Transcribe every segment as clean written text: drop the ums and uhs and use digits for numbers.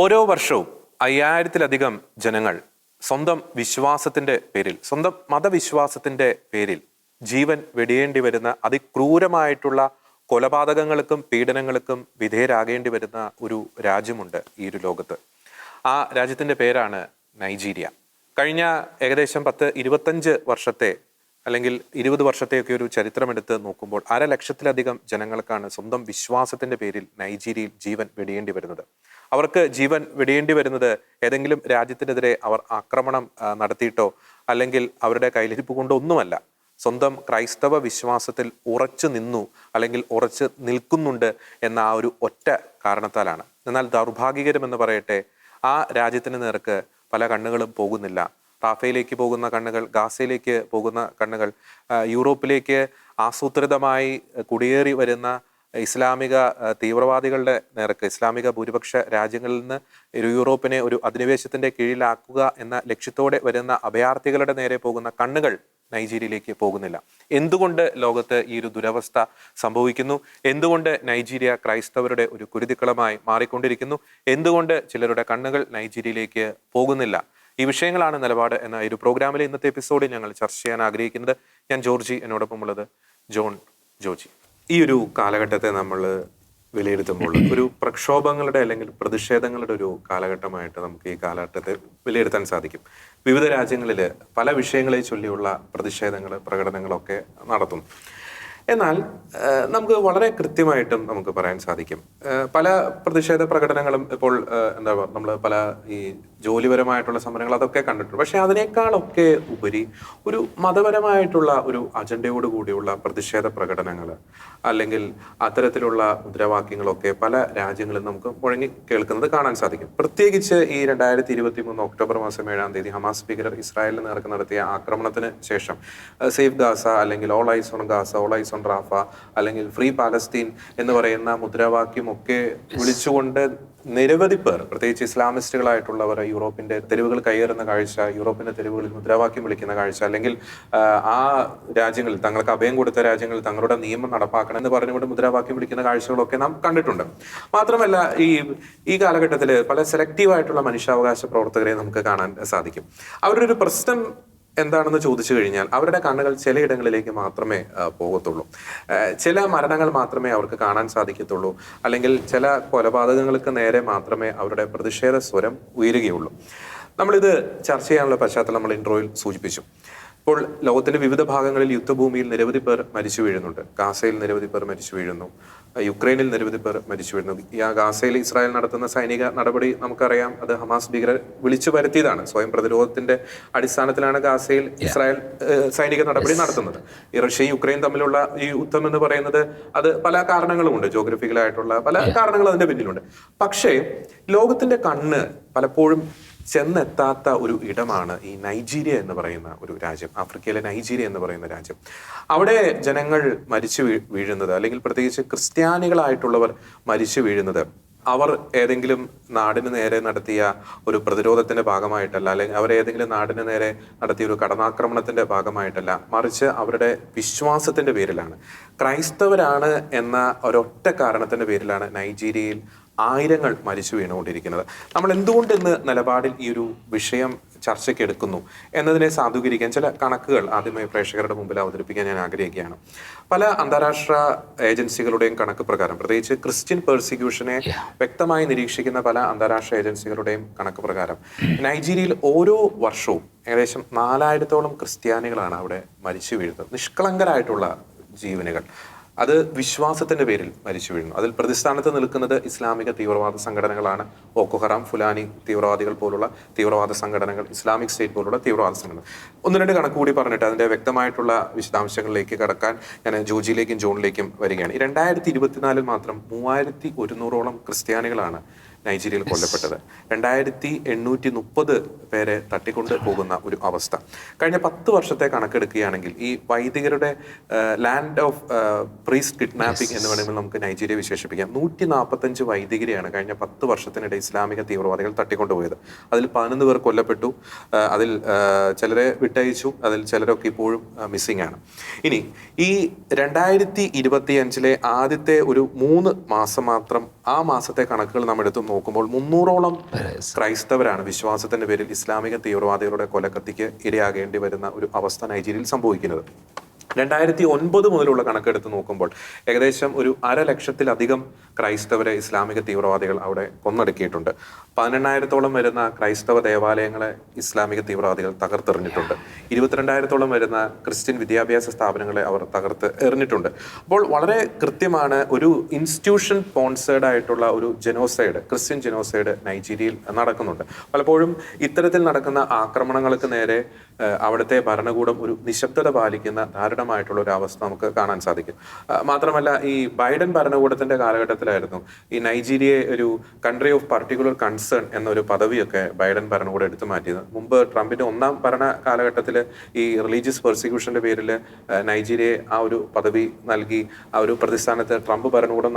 ഓരോ വർഷവും 5000-ലധികം ജനങ്ങൾ സ്വന്തം വിശ്വാസത്തിന്റെ പേരിൽ, സ്വന്തം മതവിശ്വാസത്തിന്റെ പേരിൽ ജീവൻ വെടിയേണ്ടി വരുന്ന അതിക്രൂരമായിട്ടുള്ള കൊലപാതകങ്ങൾക്കും പീഡനങ്ങൾക്കും വിധേയരാകേണ്ടി വരുന്ന ഒരു രാജ്യമുണ്ട് ഈ ഒരു ലോകത്ത്. ആ രാജ്യത്തിന്റെ പേരാണ് നൈജീരിയ. കഴിഞ്ഞ ഏകദേശം 10-25 വർഷത്തെ അല്ലെങ്കിൽ 20 വർഷത്തെയൊക്കെ ഒരു ചരിത്രമെടുത്ത് നോക്കുമ്പോൾ 1,00,000-ലധികം ജനങ്ങൾക്കാണ് സ്വന്തം വിശ്വാസത്തിന്റെ പേരിൽ നൈജീരിയയിൽ ജീവൻ വെടിയേണ്ടി വരുന്നത്. അവർക്ക് ജീവൻ വെടിയേണ്ടി വരുന്നത് ഏതെങ്കിലും രാജ്യത്തിനെതിരെ അവർ ആക്രമണം നടത്തിയിട്ടോ അല്ലെങ്കിൽ അവരുടെ കയ്യിലിരിപ്പ് കൊണ്ടോ ഒന്നുമല്ല. സ്വന്തം ക്രൈസ്തവ വിശ്വാസത്തിൽ ഉറച്ചു നിന്നു അല്ലെങ്കിൽ ഉറച്ച് നിൽക്കുന്നുണ്ട് എന്ന ആ ഒരു ഒറ്റ കാരണത്താലാണ്. എന്നാൽ ദൗർഭാഗ്യകരമെന്ന് പറയട്ടെ, ആ രാജ്യത്തിന് നേർക്ക് പല കണ്ണുകളും പോകുന്നില്ല. റാഫയിലേക്ക് പോകുന്ന കണ്ണുകൾ, ഗാസയിലേക്ക് പോകുന്ന കണ്ണുകൾ, യൂറോപ്പിലേക്ക് ആസൂത്രിതമായി കുടിയേറി വരുന്ന ഇസ്ലാമിക തീവ്രവാദികളുടെ നേർക്ക്, ഇസ്ലാമിക ഭൂരിപക്ഷ രാജ്യങ്ങളിൽ നിന്ന് യൂറോപ്പിനെ ഒരു അധിനിവേശത്തിന്റെ കീഴിലാക്കുക എന്ന ലക്ഷ്യത്തോടെ വരുന്ന അഭയാർത്ഥികളുടെ നേരെ പോകുന്ന കണ്ണുകൾ നൈജീരിയയിലേക്ക് പോകുന്നില്ല. എന്തുകൊണ്ട് ലോകത്ത് ഈ ഒരു ദുരവസ്ഥ സംഭവിക്കുന്നു? എന്തുകൊണ്ട് നൈജീരിയ ക്രൈസ്തവരുടെ ഒരു കുരുതിക്കളമായി മാറിക്കൊണ്ടിരിക്കുന്നു? എന്തുകൊണ്ട് ചിലരുടെ കണ്ണുകൾ നൈജീരിയയിലേക്ക് പോകുന്നില്ല? ഈ വിഷയങ്ങളാണ് നിലപാട് എന്ന ഒരു പ്രോഗ്രാമിലെ ഇന്നത്തെ എപ്പിസോഡിൽ ഞങ്ങൾ ചർച്ച ചെയ്യാൻ ആഗ്രഹിക്കുന്നത്. ഞാൻ ജോർജി, എന്നോടൊപ്പമുള്ളത് ജോർജി. ഈ ഒരു കാലഘട്ടത്തെ നമ്മൾ വിലയിരുത്തുമ്പോൾ ഒരു പ്രക്ഷോഭങ്ങളുടെ അല്ലെങ്കിൽ പ്രതിഷേധങ്ങളുടെ ഒരു കാലഘട്ടമായിട്ട് നമുക്ക് ഈ കാലഘട്ടത്തെ വിലയിരുത്താൻ സാധിക്കും. വിവിധ രാജ്യങ്ങളിൽ പല വിഷയങ്ങളെ ചൊല്ലിയുള്ള പ്രതിഷേധങ്ങൾ, പ്രകടനങ്ങളൊക്കെ നടത്തുന്നു. എന്നാൽ നമുക്ക് വളരെ കൃത്യമായിട്ടും നമുക്ക് പറയാൻ സാധിക്കും, പല പ്രതിഷേധ പ്രകടനങ്ങളും ഇപ്പോൾ നമ്മൾ പല ഈ ജോലിപരമായിട്ടുള്ള സമരങ്ങൾ അതൊക്കെ കണ്ടിട്ടുണ്ട്. പക്ഷെ അതിനേക്കാളൊക്കെ ഉപരി ഒരു മതപരമായിട്ടുള്ള ഒരു അജണ്ടയോട് കൂടിയുള്ള പ്രതിഷേധ പ്രകടനങ്ങൾ അല്ലെങ്കിൽ അത്തരത്തിലുള്ള മുദ്രാവാക്യങ്ങളൊക്കെ പല രാജ്യങ്ങളും നമുക്ക് മുഴങ്ങി കേൾക്കുന്നത് കാണാൻ സാധിക്കും. പ്രത്യേകിച്ച് ഈ 2023 ഒക്ടോബർ മാസം 7-ാം തീയതി ഹമാസ് ഭീകരർ ഇസ്രായേലിന് നേർക്ക് നടത്തിയ ആക്രമണത്തിന് ശേഷം സേഫ് ഗാസ അല്ലെങ്കിൽ all eyes on Gaza, all eyes on Rafah അല്ലെങ്കിൽ ഫ്രീ പാലസ്തീൻ എന്ന് പറയുന്ന മുദ്രാവാക്യം ഒക്കെ വിളിച്ചുകൊണ്ട് നിരവധി പേർ, പ്രത്യേകിച്ച് ഇസ്ലാമിസ്റ്റുകളായിട്ടുള്ളവർ യൂറോപ്പിന്റെ തെരുവുകൾ കയ്യേറുന്ന കാഴ്ച, യൂറോപ്പിന്റെ തെരുവുകളിൽ മുദ്രാവാക്യം വിളിക്കുന്ന കാഴ്ച, അല്ലെങ്കിൽ ആ രാജ്യങ്ങളിൽ തങ്ങൾക്ക് അഭയം കൊടുത്ത രാജ്യങ്ങളിൽ തങ്ങളുടെ നിയമം നടപ്പാക്കണം എന്ന് പറഞ്ഞുകൊണ്ട് മുദ്രാവാക്യം വിളിക്കുന്ന കാഴ്ചകളൊക്കെ നാം കണ്ടിട്ടുണ്ട്. മാത്രമല്ല ഈ കാലഘട്ടത്തിൽ പല സെലക്റ്റീവായിട്ടുള്ള മനുഷ്യാവകാശ പ്രവർത്തകരെ നമുക്ക് കാണാൻ സാധിക്കും. അവരുടെ ഒരു പ്രശ്നം എന്താണെന്ന് ചോദിച്ചു കഴിഞ്ഞാൽ അവരുടെ കണ്ണുകൾ ചിലയിടങ്ങളിലേക്ക് മാത്രമേ പോകത്തുള്ളൂ. ചില മരണങ്ങൾ മാത്രമേ അവർക്ക് കാണാൻ സാധിക്കത്തുള്ളൂ, അല്ലെങ്കിൽ ചില കൊലപാതകങ്ങൾക്ക് നേരെ മാത്രമേ അവരുടെ പ്രതിഷേധ സ്വരം ഉയരുകയുള്ളൂ. നമ്മളിത് ചർച്ച ചെയ്യാനുള്ള പശ്ചാത്തലം നമ്മൾ ഇൻട്രോയിൽ സൂചിപ്പിച്ചു. ഇപ്പോൾ ലോകത്തിന്റെ വിവിധ ഭാഗങ്ങളിൽ യുദ്ധഭൂമിയിൽ നിരവധി പേർ മരിച്ചു വീഴുന്നുണ്ട്. ഗാസയിൽ നിരവധി പേർ മരിച്ചു വീഴുന്നു, യുക്രൈനിൽ നിരവധി പേർ മരിച്ചു വീഴുന്നു. ഗാസയിൽ ഇസ്രായേൽ നടത്തുന്ന സൈനിക നടപടി നമുക്കറിയാം, അത് ഹമാസ് ഭീകരർ വിളിച്ചു വരുത്തിയതാണ്. സ്വയം പ്രതിരോധത്തിന്റെ അടിസ്ഥാനത്തിലാണ് ഗാസയിൽ ഇസ്രായേൽ സൈനിക നടപടി നടത്തുന്നത്. ഈ റഷ്യ യുക്രൈൻ തമ്മിലുള്ള ഈ യുദ്ധം എന്ന് പറയുന്നത് അത് പല കാരണങ്ങളുമുണ്ട്, ജോഗ്രഫിക്കലായിട്ടുള്ള പല കാരണങ്ങൾ അതിന്റെ പിന്നിലുണ്ട്. പക്ഷേ ലോകത്തിന്റെ കണ്ണ് പലപ്പോഴും ചെന്നെത്താത്ത ഒരു ഇടമാണ് ഈ നൈജീരിയ എന്ന് പറയുന്ന ഒരു രാജ്യം, ആഫ്രിക്കയിലെ നൈജീരിയ എന്ന് പറയുന്ന രാജ്യം. അവിടെ ജനങ്ങൾ മരിച്ചു വീഴുന്നത്, അല്ലെങ്കിൽ പ്രത്യേകിച്ച് ക്രിസ്ത്യാനികളായിട്ടുള്ളവർ മരിച്ചു വീഴുന്നത് അവർ ഏതെങ്കിലും നാടിന് നേരെ നടത്തിയ ഒരു പ്രതിരോധത്തിന്റെ ഭാഗമായിട്ടല്ല, അല്ലെങ്കിൽ അവർ ഏതെങ്കിലും നാടിന് നേരെ നടത്തിയ ഒരു കടന്നാക്രമണത്തിന്റെ ഭാഗമായിട്ടല്ല, മറിച്ച് അവരുടെ വിശ്വാസത്തിന്റെ പേരിലാണ്. ക്രൈസ്തവരാണ് എന്ന ഒരൊറ്റ കാരണത്തിന്റെ പേരിലാണ് നൈജീരിയയിൽ ആയിരങ്ങൾ മരിച്ചു വീണുകൊണ്ടിരിക്കുന്നത്. നമ്മൾ എന്തുകൊണ്ട് ഇന്ന് നിലപാടിൽ ഈ ഒരു വിഷയം ചർച്ചയ്ക്ക് എടുക്കുന്നു എന്നതിനെ സാധൂകരിക്കാൻ ചില കണക്കുകൾ ആദ്യമായി പ്രേക്ഷകരുടെ മുമ്പിൽ അവതരിപ്പിക്കാൻ ഞാൻ ആഗ്രഹിക്കുകയാണ്. പല അന്താരാഷ്ട്ര ഏജൻസികളുടെയും കണക്ക് പ്രകാരം, പ്രത്യേകിച്ച് ക്രിസ്ത്യൻ പെർസിക്യൂഷനെ വ്യക്തമായി നിരീക്ഷിക്കുന്ന പല അന്താരാഷ്ട്ര ഏജൻസികളുടെയും കണക്ക് പ്രകാരം നൈജീരിയയിൽ ഓരോ വർഷവും ഏകദേശം 4000-ഓളം ക്രിസ്ത്യാനികളാണ് അവിടെ മരിച്ചു വീഴുന്നത്. നിഷ്കളങ്കരായിട്ടുള്ള ജീവനുകൾ, അത് വിശ്വാസത്തിന്റെ പേരിൽ മരിച്ചു വീഴുന്നു. അതിൽ പ്രതിസ്ഥാനത്ത് നിൽക്കുന്നത് ഇസ്ലാമിക തീവ്രവാദ സംഘടനകളാണ്. ബോക്കോ ഹറാം, ഫുലാനി തീവ്രവാദികൾ പോലുള്ള തീവ്രവാദ സംഘടനകൾ, ഇസ്ലാമിക് സ്റ്റേറ്റ് പോലുള്ള തീവ്രവാദ സംഘടന. 1-2 കണക്ക് കൂടി പറഞ്ഞിട്ട് അതിന്റെ വ്യക്തമായിട്ടുള്ള വിശദാംശങ്ങളിലേക്ക് കടക്കാൻ ഞാൻ ജോജിയിലേക്കും ജോണിലേക്കും വരികയാണ്. 2024 മാത്രം 3100-ഓളം ക്രിസ്ത്യാനികളാണ് നൈജീരിയയിൽ കൊല്ലപ്പെട്ടത്. 2830 പേരെ തട്ടിക്കൊണ്ട് പോകുന്ന ഒരു അവസ്ഥ. കഴിഞ്ഞ 10 വർഷത്തെ കണക്കെടുക്കുകയാണെങ്കിൽ ഈ വൈദികരുടെ ലാൻഡ് ഓഫ് പ്രീസ്റ്റ് കിഡ്നാപ്പിംഗ് എന്ന് വേണമെങ്കിൽ നമുക്ക് നൈജീരിയ വിശേഷിപ്പിക്കാം. 145 വൈദികരെയാണ് കഴിഞ്ഞ 10 വർഷത്തിനിടെ ഇസ്ലാമിക തീവ്രവാദികൾ തട്ടിക്കൊണ്ടുപോയത്. അതിൽ 11 പേർ കൊല്ലപ്പെട്ടു, അതിൽ ചിലരെ വിട്ടയച്ചു, അതിൽ ചിലരൊക്കെ ഇപ്പോഴും മിസ്സിംഗ് ആണ്. ഇനി ഈ 2025 ആദ്യത്തെ ഒരു 3 മാസം മാത്രം, ആ മാസത്തെ കണക്കുകൾ നാം എടുത്തു നോക്കുമ്പോൾ 300ഓളം ക്രൈസ്തവരാണ് വിശ്വാസത്തിന്റെ പേരിൽ ഇസ്ലാമിക തീവ്രവാദികളുടെ കൊലക്കത്തിക്ക് ഇരയാകേണ്ടി വരുന്ന ഒരു അവസ്ഥ നൈജീരിയയിൽ സംഭവിക്കുന്നത്. 2009 മുതലുള്ള കണക്കെടുത്ത് നോക്കുമ്പോൾ ഏകദേശം ഒരു 500,000-ലധികം ക്രൈസ്തവരെ ഇസ്ലാമിക തീവ്രവാദികൾ അവിടെ കൊന്നൊടുക്കിയിട്ടുണ്ട്. 18,000-ഓളം വരുന്ന ക്രൈസ്തവ ദേവാലയങ്ങളെ ഇസ്ലാമിക തീവ്രവാദികൾ തകർത്തെറിഞ്ഞിട്ടുണ്ട്. 22,000-ഓളം വരുന്ന ക്രിസ്ത്യൻ വിദ്യാഭ്യാസ സ്ഥാപനങ്ങളെ അവർ തകർത്ത് എറിഞ്ഞിട്ടുണ്ട്. അപ്പോൾ വളരെ കൃത്യമാണ് ഒരു ഇൻസ്റ്റിറ്റ്യൂഷൻ സ്പോൺസേർഡ് ആയിട്ടുള്ള ഒരു ജനോസൈഡ്, ക്രിസ്ത്യൻ ജനോസൈഡ് നൈജീരിയയിൽ നടക്കുന്നുണ്ട്. പലപ്പോഴും ഇത്തരത്തിൽ നടക്കുന്ന ആക്രമണങ്ങൾക്ക് നേരെ അവിടുത്തെ ഭരണകൂടം ഒരു നിശബ്ദത പാലിക്കുന്ന ദാരുണമായിട്ടുള്ള ഒരു അവസ്ഥ നമുക്ക് കാണാൻ സാധിക്കും. മാത്രമല്ല ഈ ബൈഡൻ ഭരണകൂടത്തിന്റെ കാലഘട്ടത്തിലായിരുന്നു ഈ നൈജീരിയയെ ഒരു കൺട്രി ഓഫ് പർട്ടിക്കുലർ കൺസേൺ എന്നൊരു പദവിയൊക്കെ ബൈഡൻ ഭരണകൂടം എടുത്തു മാറ്റിയത്. മുമ്പ് ട്രംപിന്റെ 1ാം ഭരണ കാലഘട്ടത്തിൽ ഈ റിലീജിയസ് പെർസിക്യൂഷന്റെ പേരിൽ നൈജീരിയയെ ആ ഒരു പദവി നൽകി ആ ഒരു പ്രതിസ്ഥാനത്ത് ട്രംപ് ഭരണകൂടം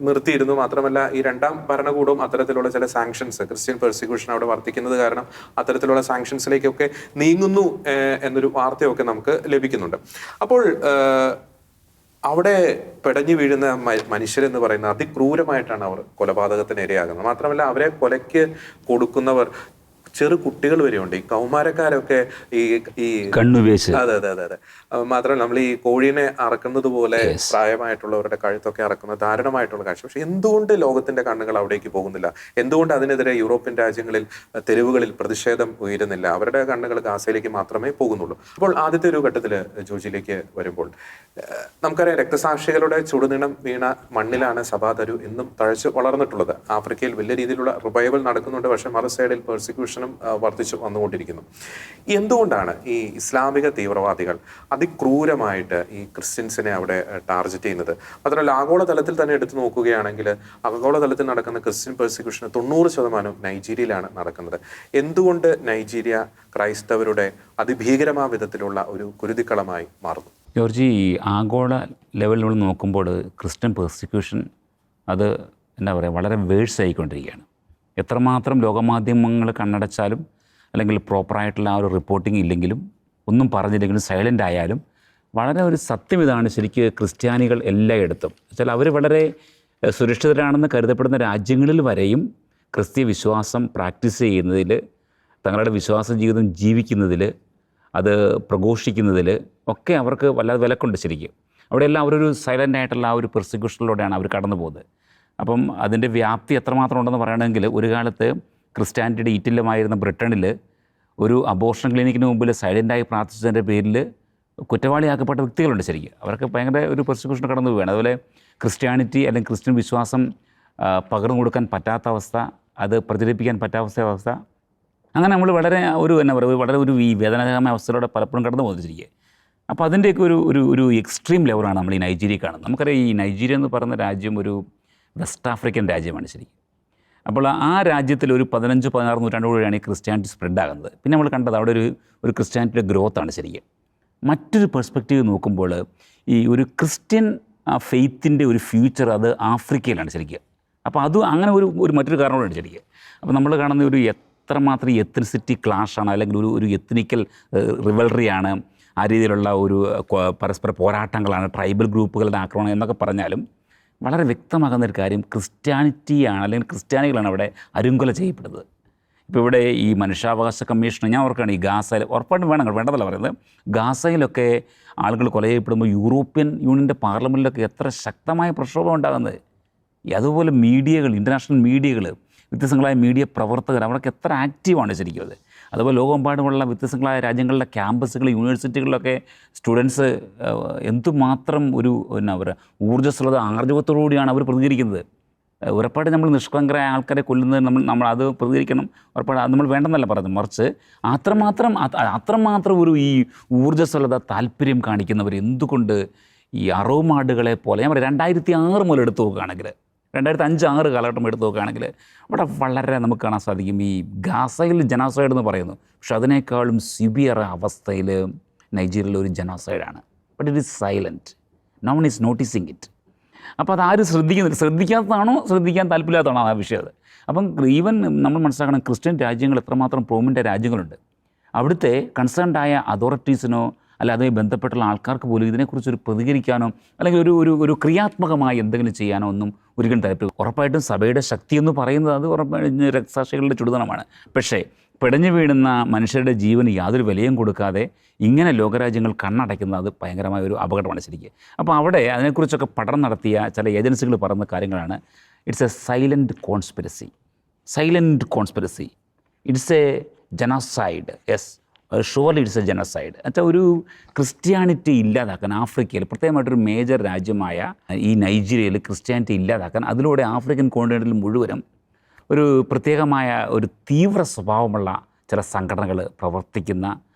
നിർത്തിയിരുന്നു. മാത്രമല്ല ഈ 2ാം ഭരണകൂടവും അത്തരത്തിലുള്ള ചില സാങ്ഷൻസ്, ക്രിസ്ത്യൻ പെർസിക്യൂഷൻ അവിടെ വർദ്ധിക്കുന്നത് കാരണം അത്തരത്തിലുള്ള സാങ്ഷൻസിലേക്കൊക്കെ നീങ്ങുന്നു എന്നൊരു വാർത്തയൊക്കെ നമുക്ക് ലഭിക്കുന്നുണ്ട്. അപ്പോൾ അവിടെ പിടഞ്ഞു വീഴുന്ന മനുഷ്യരെന്ന് പറയുന്ന അതിക്രൂരമായിട്ടാണ് അവർ കൊലപാതകത്തിന് ഇരയാകുന്നത്. മാത്രമല്ല അവരെ കൊലയ്ക്ക് കൊടുക്കുന്നവർ ചെറു കുട്ടികൾ വരെയുണ്ട്. ഈ കൗമാരക്കാരൊക്കെ ഈ കണ്ണുവേശ്, അതെ അതെ അതെ അതെ. മാത്രമല്ല നമ്മൾ ഈ കോഴീനെ അറക്കുന്നത് പോലെ പ്രായമായിട്ടുള്ളവരുടെ കഴുത്തൊക്കെ അറക്കുന്ന ദാരുണമായിട്ടുള്ള കാഴ്ച. പക്ഷെ എന്തുകൊണ്ട് ലോകത്തിന്റെ കണ്ണുകൾ അവിടേക്ക് പോകുന്നില്ല? എന്തുകൊണ്ട് അതിനെതിരെ യൂറോപ്യൻ രാജ്യങ്ങളിൽ തെരുവുകളിൽ പ്രതിഷേധം ഉയരുന്നില്ല? അവരുടെ കണ്ണുകൾ ഗാസയിലേക്ക് മാത്രമേ പോകുന്നുള്ളൂ. അപ്പോൾ ആദ്യത്തെ ഒരു ഘട്ടത്തിൽ ജോജിയിലേക്ക് വരുമ്പോൾ നമുക്കറിയാം, രക്തസാക്ഷികളുടെ ചുടുനിണം വീണ മണ്ണിലാണ് സഭാതരു എന്നും തഴച്ച് വളർന്നിട്ടുള്ളത്. ആഫ്രിക്കയിൽ വലിയ രീതിയിലുള്ള റിവൈവൽ നടക്കുന്നുണ്ട്. പക്ഷെ മറു സൈഡിൽ പെർസിക്യൂഷനും വർദ്ധിച്ചു വന്നുകൊണ്ടിരിക്കുന്നു. എന്തുകൊണ്ടാണ് ഈ ഇസ്ലാമിക തീവ്രവാദികൾ അതിക്രൂരമായിട്ട് ഈ ക്രിസ്ത്യൻസിനെ അവിടെ ടാർഗറ്റ് ചെയ്യുന്നത്? മാത്രമല്ല ആഗോളതലത്തിൽ തന്നെ എടുത്തു നോക്കുകയാണെങ്കിൽ ആഗോളതലത്തിൽ നടക്കുന്ന ക്രിസ്ത്യൻ പെർസിക്യൂഷന് 90% നൈജീരിയയിലാണ് നടക്കുന്നത്. എന്തുകൊണ്ട് നൈജീരിയ ക്രൈസ്തവരുടെ അതിഭീകരമായ വിധത്തിലുള്ള ഒരു കുരുതിക്കളമായി മാറുന്നു? ജോർജി, ആഗോള ലെവലിൽ നോക്കുമ്പോൾ ക്രിസ്ത്യൻ പെർസിക്യൂഷൻ അത് എന്താ പറയുക, വളരെ വേഴ്സ് ആയിക്കൊണ്ടിരിക്കുകയാണ്. എത്രമാത്രം ലോകമാധ്യമങ്ങൾ കണ്ണടച്ചാലും അല്ലെങ്കിൽ പ്രോപ്പറായിട്ടുള്ള ആ ഒരു റിപ്പോർട്ടിംഗ് ഇല്ലെങ്കിലും ഒന്നും പറഞ്ഞില്ലെങ്കിലും സൈലൻ്റ് ആയാലും വളരെ ഒരു സത്യം ഇതാണ്, ശരിക്കും ക്രിസ്ത്യാനികൾ എല്ലായിടത്തും വെച്ചാൽ അവർ വളരെ സുരക്ഷിതരാണെന്ന് കരുതപ്പെടുന്ന രാജ്യങ്ങളിൽ വരെയും ക്രിസ്തീയ വിശ്വാസം പ്രാക്ടീസ് ചെയ്യുന്നതിൽ, തങ്ങളുടെ വിശ്വാസ ജീവിതം ജീവിക്കുന്നതിൽ, അത് പ്രഘോഷിക്കുന്നതിൽ ഒക്കെ അവർക്ക് വല്ലാതെ വിലക്കുണ്ട്. ശരിക്കും അവിടെയെല്ലാം അവരൊരു സൈലൻ്റ് ആയിട്ടുള്ള ആ ഒരു പെർസിക്യൂഷനിലൂടെയാണ് അവർ കടന്നു പോകുന്നത്. അപ്പം അതിൻ്റെ വ്യാപ്തി എത്രമാത്രം ഉണ്ടെന്ന് പറയണമെങ്കിൽ, ഒരു കാലത്ത് ക്രിസ്ത്യാനിറ്റിയുടെ ഈറ്റില്ലമായിരുന്ന ബ്രിട്ടനിൽ ഒരു അബോർഷൻ ക്ലിനിക്കിന് മുമ്പിൽ സൈലൻ്റായി പ്രാർത്ഥിച്ചതിൻ്റെ പേരിൽ കുറ്റവാളിയാക്കപ്പെട്ട വ്യക്തികളുണ്ട്. ശരിക്കും അവർക്ക് ഭയങ്കര ഒരു പെർസിക്യൂഷൻ കടന്നു പോവുകയാണ്. അതുപോലെ ക്രിസ്ത്യാനിറ്റി അല്ലെങ്കിൽ ക്രിസ്ത്യൻ വിശ്വാസം പകർന്നു കൊടുക്കാൻ പറ്റാത്ത അവസ്ഥ, അത് പ്രചരിപ്പിക്കാൻ പറ്റാത്ത അവസ്ഥ, അങ്ങനെ നമ്മൾ വളരെ ഒരു എന്നാ പറയുക, വളരെ ഒരു ഈ വേദനാജനകമായ അവസ്ഥയിലൂടെ പലപ്പോഴും കടന്നു പോകുന്നിരിക്കുക. അപ്പോൾ അതിൻ്റെയൊക്കെ ഒരു എക്സ്ട്രീം ലെവലാണ് നമ്മൾ ഈ നൈജീരിയ കാണുന്നത്. നമുക്കറിയാം, ഈ നൈജീരിയ എന്ന് പറയുന്ന രാജ്യം ഒരു വെസ്റ്റ് ആഫ്രിക്കൻ രാജ്യമാണ് ശരിക്കും. അപ്പോൾ ആ രാജ്യത്തിൽ ഒരു 15-16 നൂറ്റാണ്ടോടെയാണ് ഈ ക്രിസ്ത്യാനിറ്റി സ്പ്രെഡ് ആകുന്നത്. പിന്നെ നമ്മൾ കണ്ടത് അവിടെ ഒരു ക്രിസ്ത്യാനിറ്റിയുടെ ഗ്രോത്താണ് ശരിക്കും. മറ്റൊരു പെർസ്പെക്റ്റീവ് നോക്കുമ്പോൾ ഈ ഒരു ക്രിസ്ത്യൻ ഫെയ്ത്തിൻ്റെ ഒരു ഫ്യൂച്ചർ അത് ആഫ്രിക്കയിലാണ് ശരിക്കും. അപ്പോൾ അത് അങ്ങനെ ഒരു മറ്റൊരു കാരണമാണ് ശരിക്കും. അപ്പോൾ നമ്മൾ കാണുന്ന ഒരു എത്രമാത്രം എത്നിസിറ്റി ക്ലാഷാണ്, അല്ലെങ്കിൽ ഒരു എത്നിക്കൽ റിവൽറിയാണ്, ആ രീതിയിലുള്ള ഒരു പരസ്പര പോരാട്ടങ്ങളാണ്, ട്രൈബൽ ഗ്രൂപ്പുകളുടെ ആക്രമണം എന്നൊക്കെ പറഞ്ഞാലും വളരെ വ്യക്തമാകുന്ന ഒരു കാര്യം ക്രിസ്ത്യാനിറ്റിയാണ്, അല്ലെങ്കിൽ ക്രിസ്ത്യാനികളാണ് അവിടെ അരുങ്കൊല ചെയ്യപ്പെടുന്നത്. ഇപ്പോൾ ഇവിടെ ഈ മനുഷ്യാവകാശ കമ്മീഷൻ ഞാൻ ഓർക്കുകയാണ്, ഈ ഗാസയിൽ ഉറപ്പായിട്ടും വേണ്ടതല്ല പറയുന്നത്, ഗാസയിലൊക്കെ ആളുകൾ കൊല ചെയ്യപ്പെടുമ്പോൾ യൂറോപ്യൻ യൂണിയൻ്റെ പാർലമെൻറ്റിലൊക്കെ എത്ര ശക്തമായ പ്രക്ഷോഭം ഉണ്ടാകുന്നത്. അതുപോലെ മീഡിയകൾ, ഇൻ്റർനാഷണൽ മീഡിയകൾ, വ്യത്യസ്തങ്ങളായ മീഡിയ പ്രവർത്തകർ അവരൊക്കെ എത്ര ആക്റ്റീവാണ് ശരിക്കും അത്. അതുപോലെ ലോകമെമ്പാടുമുള്ള വ്യത്യസ്തങ്ങളായ രാജ്യങ്ങളിലെ ക്യാമ്പസുകൾ, യൂണിവേഴ്സിറ്റികളിലൊക്കെ സ്റ്റുഡൻസ് എന്തുമാത്രം ഒരു എന്നാ പറയുക ഊർജ്ജസ്വലത, ആർജവത്തോടുകൂടിയാണ് അവർ പ്രതികരിക്കുന്നത്. ഉറപ്പായിട്ട് നമ്മൾ നിഷ്കളങ്കരായ ആൾക്കാരെ കൊല്ലുന്നത് നമ്മൾ അത് പ്രതികരിക്കണം, ഉറപ്പായിട്ട് അത് നമ്മൾ വേണ്ടെന്നല്ല പറയുന്നത്. മറിച്ച് അത്രമാത്രം ഒരു ഈ ഊർജ്ജസ്വലത, താല്പര്യം കാണിക്കുന്നവർ എന്തുകൊണ്ട് ഈ അറോമാടുകളെ പോലെ, ഞാൻ പറയാം 2006 മുതൽ എടുത്തു നോക്കുകയാണെങ്കിൽ, 2005-06 കാലഘട്ടം എടുത്ത് നോക്കുകയാണെങ്കിൽ അവിടെ വളരെ നമുക്ക് കാണാൻ സാധിക്കും ഈ ഗാസയിൽ ജനോസൈഡ് എന്ന് പറയുന്നു. പക്ഷെ അതിനേക്കാളും സിവിയർ അവസ്ഥയിൽ നൈജീരിയയിൽ ഒരു ജനോസൈഡാണ്. But it is silent, no one is noticing it. അപ്പോൾ അതാരും ശ്രദ്ധിക്കാത്തതാണോ ശ്രദ്ധിക്കാൻ താല്പര്യമില്ലാത്തതാണോ ആ വിഷയം അത്. അപ്പം ഈവൻ നമ്മൾ മനസ്സിലാക്കണം, ക്രിസ്ത്യൻ രാജ്യങ്ങൾ എത്രമാത്രം പ്രോമിനൻ്റ് രാജ്യങ്ങളുണ്ട്. അവിടുത്തെ കൺസേൺഡായ അതോറിറ്റീസിനോ അല്ല അതുമായി ബന്ധപ്പെട്ടുള്ള ആൾക്കാർക്ക് പോലും ഇതിനെക്കുറിച്ചൊരു പ്രതികരിക്കാനോ അല്ലെങ്കിൽ ഒരു ക്രിയാത്മകമായി എന്തെങ്കിലും ചെയ്യാനോ ഒന്നും ഒരിക്കലും താല്പര്യം. ഉറപ്പായിട്ടും സഭയുടെ ശക്തി എന്ന് പറയുന്നത് അത് ഉറപ്പായിട്ടും രക്തസാക്ഷികളുടെ ചുടുതണമാണ്. പക്ഷേ പിടഞ്ഞു വീഴുന്ന മനുഷ്യരുടെ ജീവന് യാതൊരു വിലയും കൊടുക്കാതെ ഇങ്ങനെ ലോകരാജ്യങ്ങൾ കണ്ണടയ്ക്കുന്നത് അത് ഭയങ്കരമായ ഒരു അപകടമാണ് ശരിക്കും. അപ്പോൾ അവിടെ അതിനെക്കുറിച്ചൊക്കെ പഠനം നടത്തിയ ചില ഏജൻസികൾ പറയുന്ന കാര്യങ്ങളാണ്, it's A silent conspiracy. It's A ജനസൈഡ്. Yes, surely it's A ജനസൈഡ്. എന്നുവെച്ചാൽ ഒരു ക്രിസ്ത്യാനിറ്റി ഇല്ലാതാക്കാൻ ആഫ്രിക്കയിൽ, പ്രത്യേകമായിട്ടൊരു മേജർ രാജ്യമായ ഈ നൈജീരിയയിൽ ക്രിസ്ത്യാനിറ്റി ഇല്ലാതാക്കാൻ അതിലൂടെ ആഫ്രിക്കൻ കോണ്ടിനെൻറ്റിൽ മുഴുവനും ഒരു പ്രത്യേകമായ ഒരു തീവ്ര സ്വഭാവമുള്ള ചില സംഘടനകൾ പ്രവർത്തിക്കുന്ന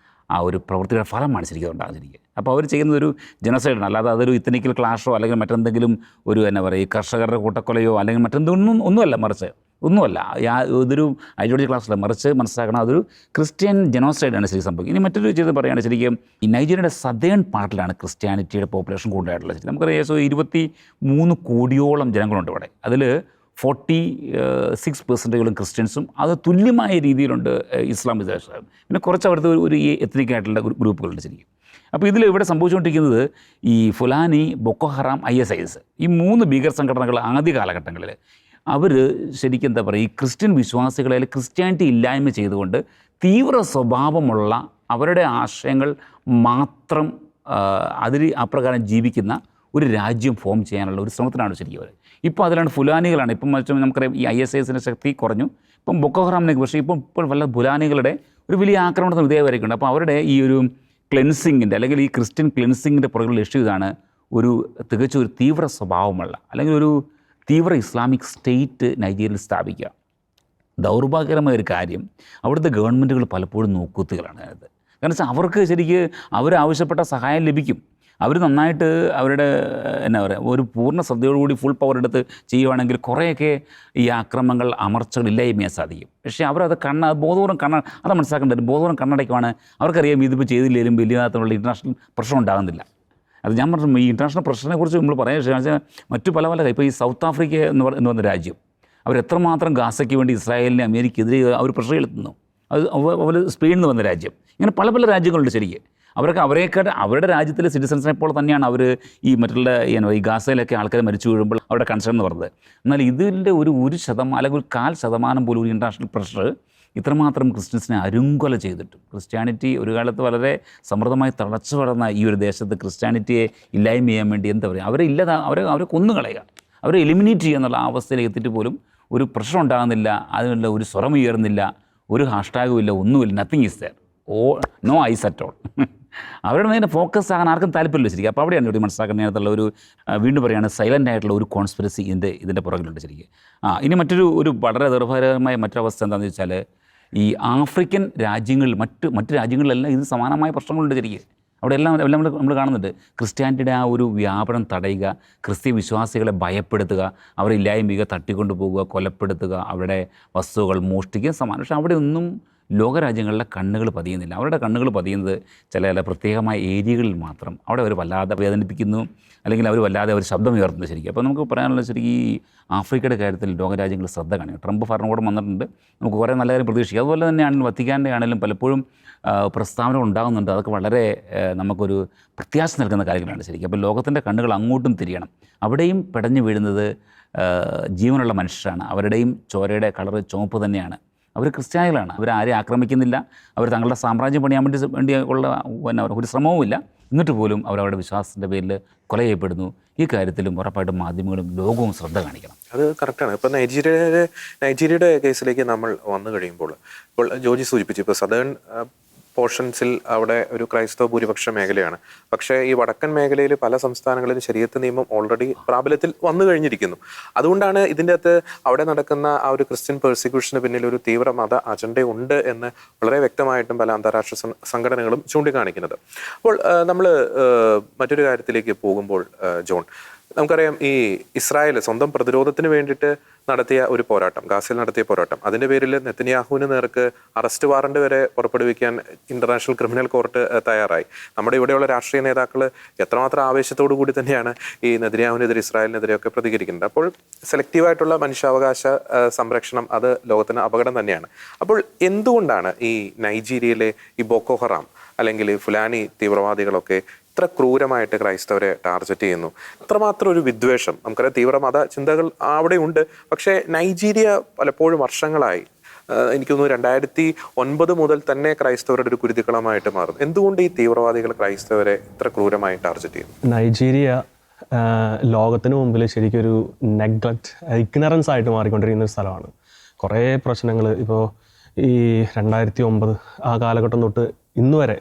ആ ഒരു പ്രവൃത്തിയുടെ ഫലമാണ് ശരിക്കും ഉണ്ടാകുന്നിരിക്കുക. അപ്പോൾ അവർ ചെയ്യുന്നത് ഒരു ജനസൈഡാണ്, അല്ലാതെ അതൊരു ഇത്തനിക്കൽ ക്ലാഷോ അല്ലെങ്കിൽ മറ്റെന്തെങ്കിലും ഒരു എന്നാ പറയുക കർഷകരുടെ കൂട്ടക്കൊലയോ അല്ലെങ്കിൽ ഒന്നുമല്ല, മറിച്ച് ഒന്നുമല്ല, ഇതൊരു ഐഡിയോളജി ക്ലാസ്സില്ല, മറിച്ച് മനസ്സിലാക്കണം അതൊരു ക്രിസ്ത്യൻ ജനോസൈഡാണ് ശരിക്കും സംഭവിക്കും. ഇനി മറ്റൊരു ചെയ്ത് പറയുകയാണ് ശരിക്കും ഈ നൈജീരിയയുടെ സദേൺ പാർട്ടിലാണ് ക്രിസ്ത്യാനിറ്റിയുടെ പോപ്പുലേഷൻ കൂടുതലായിട്ടുള്ളത്. ശരി നമുക്കറിയാം, 23 കോടിയോളം ജനങ്ങളുണ്ട് ഇവിടെ. അതിൽ 46% ക്രിസ്ത്യൻസും അത് തുല്യമായ രീതിയിലുണ്ട് ഇസ്ലാമിസം. പിന്നെ കുറച്ച് അവിടുത്തെ ഒരു എത്നിക്കായിട്ടുള്ള ഗ്രൂപ്പുകളുണ്ട് ശരിക്കും. അപ്പോൾ ഇതിൽ ഇവിടെ സംഭവിച്ചുകൊണ്ടിരിക്കുന്നത് ഈ ഫുലാനി, ബൊക്കോ ഹറാം, ISIS ഈ 3 ഭീകര സംഘടനകൾ ആദ്യ കാലഘട്ടങ്ങളിൽ അവർ ശരിക്കും എന്താ പറയുക, ഈ ക്രിസ്ത്യൻ വിശ്വാസികളെ ക്രിസ്ത്യാനിറ്റി ഇല്ലായ്മ ചെയ്തുകൊണ്ട് തീവ്ര സ്വഭാവമുള്ള അവരുടെ ആശയങ്ങൾ മാത്രം അപ്രകാരം ജീവിക്കുന്ന ഒരു രാജ്യം ഫോം ചെയ്യാനുള്ള ഒരു ശ്രമത്തിലാണ് ശരിക്കും അവർ. ഇപ്പോൾ അതിലാണ് ഫുലാനികളാണ്. ഇപ്പം മറിച്ച് നമുക്കറിയാം ഈ ISISൻ്റെ ശക്തി കുറഞ്ഞു, ഇപ്പം ബൊക്കോ ഹറാമിനെ, പക്ഷേ ഇപ്പോൾ വല്ല ഫുലാനികളുടെ ഒരു വലിയ ആക്രമണത്തിന് വിധേയമായിരിക്കുന്നുണ്ട്. അപ്പോൾ അവരുടെ ഈ ഒരു ക്ലെൻസിങ്ങിൻ്റെ അല്ലെങ്കിൽ ഈ ക്രിസ്ത്യൻ ക്ലെൻസിങ്ങിൻ്റെ പുറകിൽ ലക്ഷ്യം ഇതാണ്, തികച്ചും ഒരു തീവ്ര സ്വഭാവമുള്ള അല്ലെങ്കിൽ ഒരു തീവ്ര ഇസ്ലാമിക് സ്റ്റേറ്റ് നൈജീരിയയിൽ സ്ഥാപിക്കുക. ദൗർഭാഗ്യകരമായ ഒരു കാര്യം, അവിടുത്തെ ഗവൺമെൻറ്റുകൾ പലപ്പോഴും നോക്കുത്തുകളാണ് അത്. കാരണം വെച്ചാൽ അവർക്ക് ശരിക്ക് അവരാവശ്യപ്പെട്ട സഹായം ലഭിക്കും. അവർ നന്നായിട്ട് അവരുടെ എന്നാ പറയുക ഒരു പൂർണ്ണ ശ്രദ്ധയോടുകൂടി ഫുൾ പവർ എടുത്ത് ചെയ്യുവാണെങ്കിൽ കുറേയൊക്കെ ഈ ആക്രമണങ്ങൾ, അമർച്ചകൾ ഇല്ലായ്മ ചെയ്യാൻ സാധിക്കും. പക്ഷേ അവരത് ബോധപൂർവ്വം അത് മനസ്സിലാക്കേണ്ടത് ബോധപൂർവ്വം കണ്ണടയ്ക്കുവാണ്. അവർക്കറിയാം ഇതിപ്പോൾ ചെയ്തില്ലെങ്കിലും വലിയതായിട്ടുള്ള ഇൻ്റർനാഷണൽ പ്രശ്നം ഉണ്ടാകുന്നില്ല. അത് ഞാൻ പറഞ്ഞു, ഈ ഇൻ്റർനാഷണൽ പ്രശ്നത്തെ കുറിച്ച് നമ്മൾ പറയാൻ മറ്റു പല ഇപ്പോൾ ഈ സൗത്ത് ആഫ്രിക്ക എന്ന് പറഞ്ഞ രാജ്യം, അവരെത്രമാത്രം ഗാസയ്ക്ക് വേണ്ടി ഇസ്രായേലിനെ അമേരിക്കയ്ക്കെതിരെ അവർ പ്രഷർ ചെലുത്തുന്നു. അവർ സ്പെയിനിൽ നിന്ന് വന്ന രാജ്യം, ഇങ്ങനെ പല രാജ്യങ്ങളുണ്ട് ശരിക്കും. അവരുടെ രാജ്യത്തിലെ സിറ്റിസൺസിനെ പോലെ തന്നെയാണ് അവർ ഈ മറ്റുള്ള ഈ ഗാസയിലൊക്കെ ആൾക്കാർ മരിച്ചു വീഴുമ്പോൾ അവരുടെ കൺസേൺ എന്ന് പറഞ്ഞത്. എന്നാൽ ഇതിൻ്റെ ഒരു ശതമാനം അല്ലെങ്കിൽ ഒരു 1/4% പോലും ഒരു ഇൻ്റർനാഷണൽ പ്രഷർ ഇത്രമാത്രം ക്രിസ്ത്യൻസിനെ അരുങ്കൊല ചെയ്തിട്ടും, ക്രിസ്ത്യാനിറ്റി ഒരു കാലത്ത് വളരെ സമൃദ്ധമായി തളച്ചു വളർന്ന ഈ ഒരു ദേശത്ത് ക്രിസ്ത്യാനിറ്റിയെ ഇല്ലായ്മ ചെയ്യാൻ വേണ്ടി എന്താ പറയുക, അവരെ കൊന്നുകളയുക, അവരെ എലിമിനേറ്റ് ചെയ്യുക എന്നുള്ള അവസ്ഥയിലേക്ക് എത്തിയിട്ട് പോലും ഒരു പ്രശ്നം ഉണ്ടാകുന്നില്ല, അതിനുള്ള ഒരു സ്വരം ഉയർന്നില്ല, ഒരു ഹാഷ്ടാഗും ഇല്ല, ഒന്നുമില്ല, nothing is there, no eyes at all. അവരുടെ നേരെ ഫോക്കസ് ആകാൻ ആർക്കും താല്പര്യമില്ല ശരിക്കും. അപ്പോൾ അവിടെയാണ് ഇവിടെ മനസ്സിലാക്കുന്നതിനകത്തുള്ള ഒരു വീണ്ടും പറയുകയാണ് സൈലൻ്റ് ആയിട്ടുള്ള ഒരു കോൺസ്പിറസി ഇതിൻ്റെ പുറകിലുണ്ട് ശരിക്കും. ഇനി മറ്റൊരു വളരെ ദുർഭരമായ മറ്റൊരവസ്ഥ എന്താണെന്ന് വെച്ചാൽ, ഈ ആഫ്രിക്കൻ രാജ്യങ്ങളിൽ മറ്റ് രാജ്യങ്ങളിലെല്ലാം ഇത് സമാനമായ പ്രശ്നങ്ങളുണ്ട് ശരിക്കും. അവിടെ എല്ലാം നമ്മൾ കാണുന്നുണ്ട്. ക്രിസ്ത്യാനിറ്റിയുടെ ആ ഒരു വ്യാപനം തടയുക, ക്രിസ്ത്യ വിശ്വാസികളെ ഭയപ്പെടുത്തുക, അവരെ ഇല്ലായ്മ തട്ടിക്കൊണ്ടു പോകുക, കൊലപ്പെടുത്തുക, അവരുടെ വസ്തുക്കൾ മോഷ്ടിക്കുക സമാനം. പക്ഷേ അവിടെ ഒന്നും ലോകരാജ്യങ്ങളിലെ കണ്ണുകൾ പതിയുന്നില്ല. അവരുടെ കണ്ണുകൾ പതിയുന്നത് ചില പ്രത്യേകമായ ഏരിയകളിൽ മാത്രം. അവിടെ അവർ വല്ലാതെ വേദനിപ്പിക്കുന്നു, അല്ലെങ്കിൽ അവർ വല്ലാതെ ഒരു ശബ്ദം ഉയർത്തുന്നു ശരിക്കും. അപ്പോൾ നമുക്ക് പറയാനുള്ളത് ശരിക്കും ഈ ആഫ്രിക്കയുടെ കാര്യത്തിൽ ലോകരാജ്യങ്ങൾ ശ്രദ്ധ കാണിക്കും. ട്രംപ് ഭരണകൂടം വന്നിട്ടുണ്ട്, നമുക്ക് കുറേ നല്ല കാര്യം പ്രതീക്ഷിക്കും. അതുപോലെ തന്നെയാണെങ്കിലും വത്തിക്കാൻ്റെ ആണെങ്കിലും പലപ്പോഴും പ്രസ്താവനകൾ ഉണ്ടാകുന്നുണ്ട്. അതൊക്കെ വളരെ നമുക്കൊരു പ്രത്യാശ നൽകുന്ന കാര്യങ്ങളാണ് ശരിക്കും. അപ്പോൾ ലോകത്തിൻ്റെ കണ്ണുകൾ അങ്ങോട്ടും തിരിയണം. അവിടെയും പിടഞ്ഞു വീഴുന്നത് ജീവനുള്ള മനുഷ്യരാണ്. അവരുടെയും ചോരയുടെ കളറ് ചുവപ്പ് തന്നെയാണ്. അവർ ക്രിസ്ത്യാനികളാണ്. അവരാരെയും ആക്രമിക്കുന്നില്ല, അവർ തങ്ങളുടെ സാമ്രാജ്യം പണിയാൻ വേണ്ടി ഉള്ള ഒരു ശ്രമവുമില്ല. എന്നിട്ട് പോലും അവരവരുടെ വിശ്വാസത്തിൻ്റെ പേരിൽ കൊല ചെയ്യപ്പെടുന്നു. ഈ കാര്യത്തിലും ഉറപ്പായിട്ടും മാധ്യമങ്ങളും ലോകവും ശ്രദ്ധ കാണിക്കണം. അത് കറക്റ്റാണ്. ഇപ്പോൾ നൈജീരിയയുടെ കേസിലേക്ക് നമ്മൾ വന്നു കഴിയുമ്പോൾ, ഇപ്പോൾ ജോജി സൂചിപ്പിച്ചു, ഇപ്പോൾ സദേൺ പോർഷൻസിൽ അവിടെ ഒരു ക്രൈസ്തവ ഭൂരിപക്ഷ മേഖലയാണ്. പക്ഷേ ഈ വടക്കൻ മേഖലയിൽ പല സംസ്ഥാനങ്ങളിലും ശരീഅത്ത് നിയമം ഓൾറെഡി പ്രാബല്യത്തിൽ വന്നു കഴിഞ്ഞിരിക്കുന്നു. അതുകൊണ്ടാണ് ഇതിൻ്റെ അകത്ത് അവിടെ നടക്കുന്ന ആ ഒരു ക്രിസ്ത്യൻ പെർസിക്യൂഷന് പിന്നിൽ ഒരു തീവ്ര മത അജണ്ട ഉണ്ട് എന്ന് വളരെ വ്യക്തമായിട്ടും പല അന്താരാഷ്ട്ര സംഘടനകളും ചൂണ്ടിക്കാണിക്കുന്നത്. അപ്പോൾ നമ്മൾ മറ്റൊരു കാര്യത്തിലേക്ക് പോകുമ്പോൾ ജോൺ, നമുക്കറിയാം ഈ ഇസ്രായേൽ സ്വന്തം പ്രതിരോധത്തിന് വേണ്ടിയിട്ട് നടത്തിയ ഒരു പോരാട്ടം, ഗാസയിൽ നടത്തിയ പോരാട്ടം, അതിൻ്റെ പേരിൽ നെതന്യാഹുവിന് നേർക്ക് അറസ്റ്റ് വാറണ്ട് വരെ പുറപ്പെടുവിക്കാൻ ഇന്റർനാഷണൽ ക്രിമിനൽ കോർട്ട് തയ്യാറായി. നമ്മുടെ ഇവിടെയുള്ള രാഷ്ട്രീയ നേതാക്കൾ എത്രമാത്രം ആവേശത്തോടു കൂടി തന്നെയാണ് ഈ നെതന്യാഹുവിനെതിരെ, ഇസ്രായേലിനെതിരെയൊക്കെ പ്രതികരിക്കുന്നത്. അപ്പോൾ സെലക്റ്റീവായിട്ടുള്ള മനുഷ്യാവകാശ സംരക്ഷണം അത് ലോകത്തിന് അപകടം തന്നെയാണ്. അപ്പോൾ എന്തുകൊണ്ടാണ് ഈ നൈജീരിയയിലെ ഈ ബോക്കോ ഹറാം അല്ലെങ്കിൽ ഫുലാനി തീവ്രവാദികളൊക്കെ ഇത്ര ക്രൂരമായിട്ട് ക്രൈസ്തവരെ ടാർഗറ്റ് ചെയ്യുന്നു? ഇത്രമാത്രം ഒരു വിദ്വേഷം, നമുക്കറിയാം തീവ്രമത ചിന്തകൾ അവിടെ ഉണ്ട്. പക്ഷേ നൈജീരിയ പലപ്പോഴും വർഷങ്ങളായി, എനിക്ക് തോന്നുന്നു 2009 മുതൽ തന്നെ ക്രൈസ്തവരുടെ ഒരു കുരുതിക്കളമായിട്ട് മാറും. എന്തുകൊണ്ട് ഈ തീവ്രവാദികൾ ക്രൈസ്തവരെ ഇത്ര ക്രൂരമായി ടാർഗറ്റ് ചെയ്യുന്നു? നൈജീരിയ ലോകത്തിന് മുമ്പിൽ ശരിക്കും ഒരു നെഗ്ലക്റ്റ്, ഇഗ്നറൻസ് ആയിട്ട് മാറിക്കൊണ്ടിരിക്കുന്ന ഒരു സ്ഥലമാണ്. കുറേ പ്രശ്നങ്ങൾ ഇപ്പോൾ ഈ 2009 ആ കാലഘട്ടം തൊട്ട് ഇന്ന് വരെ,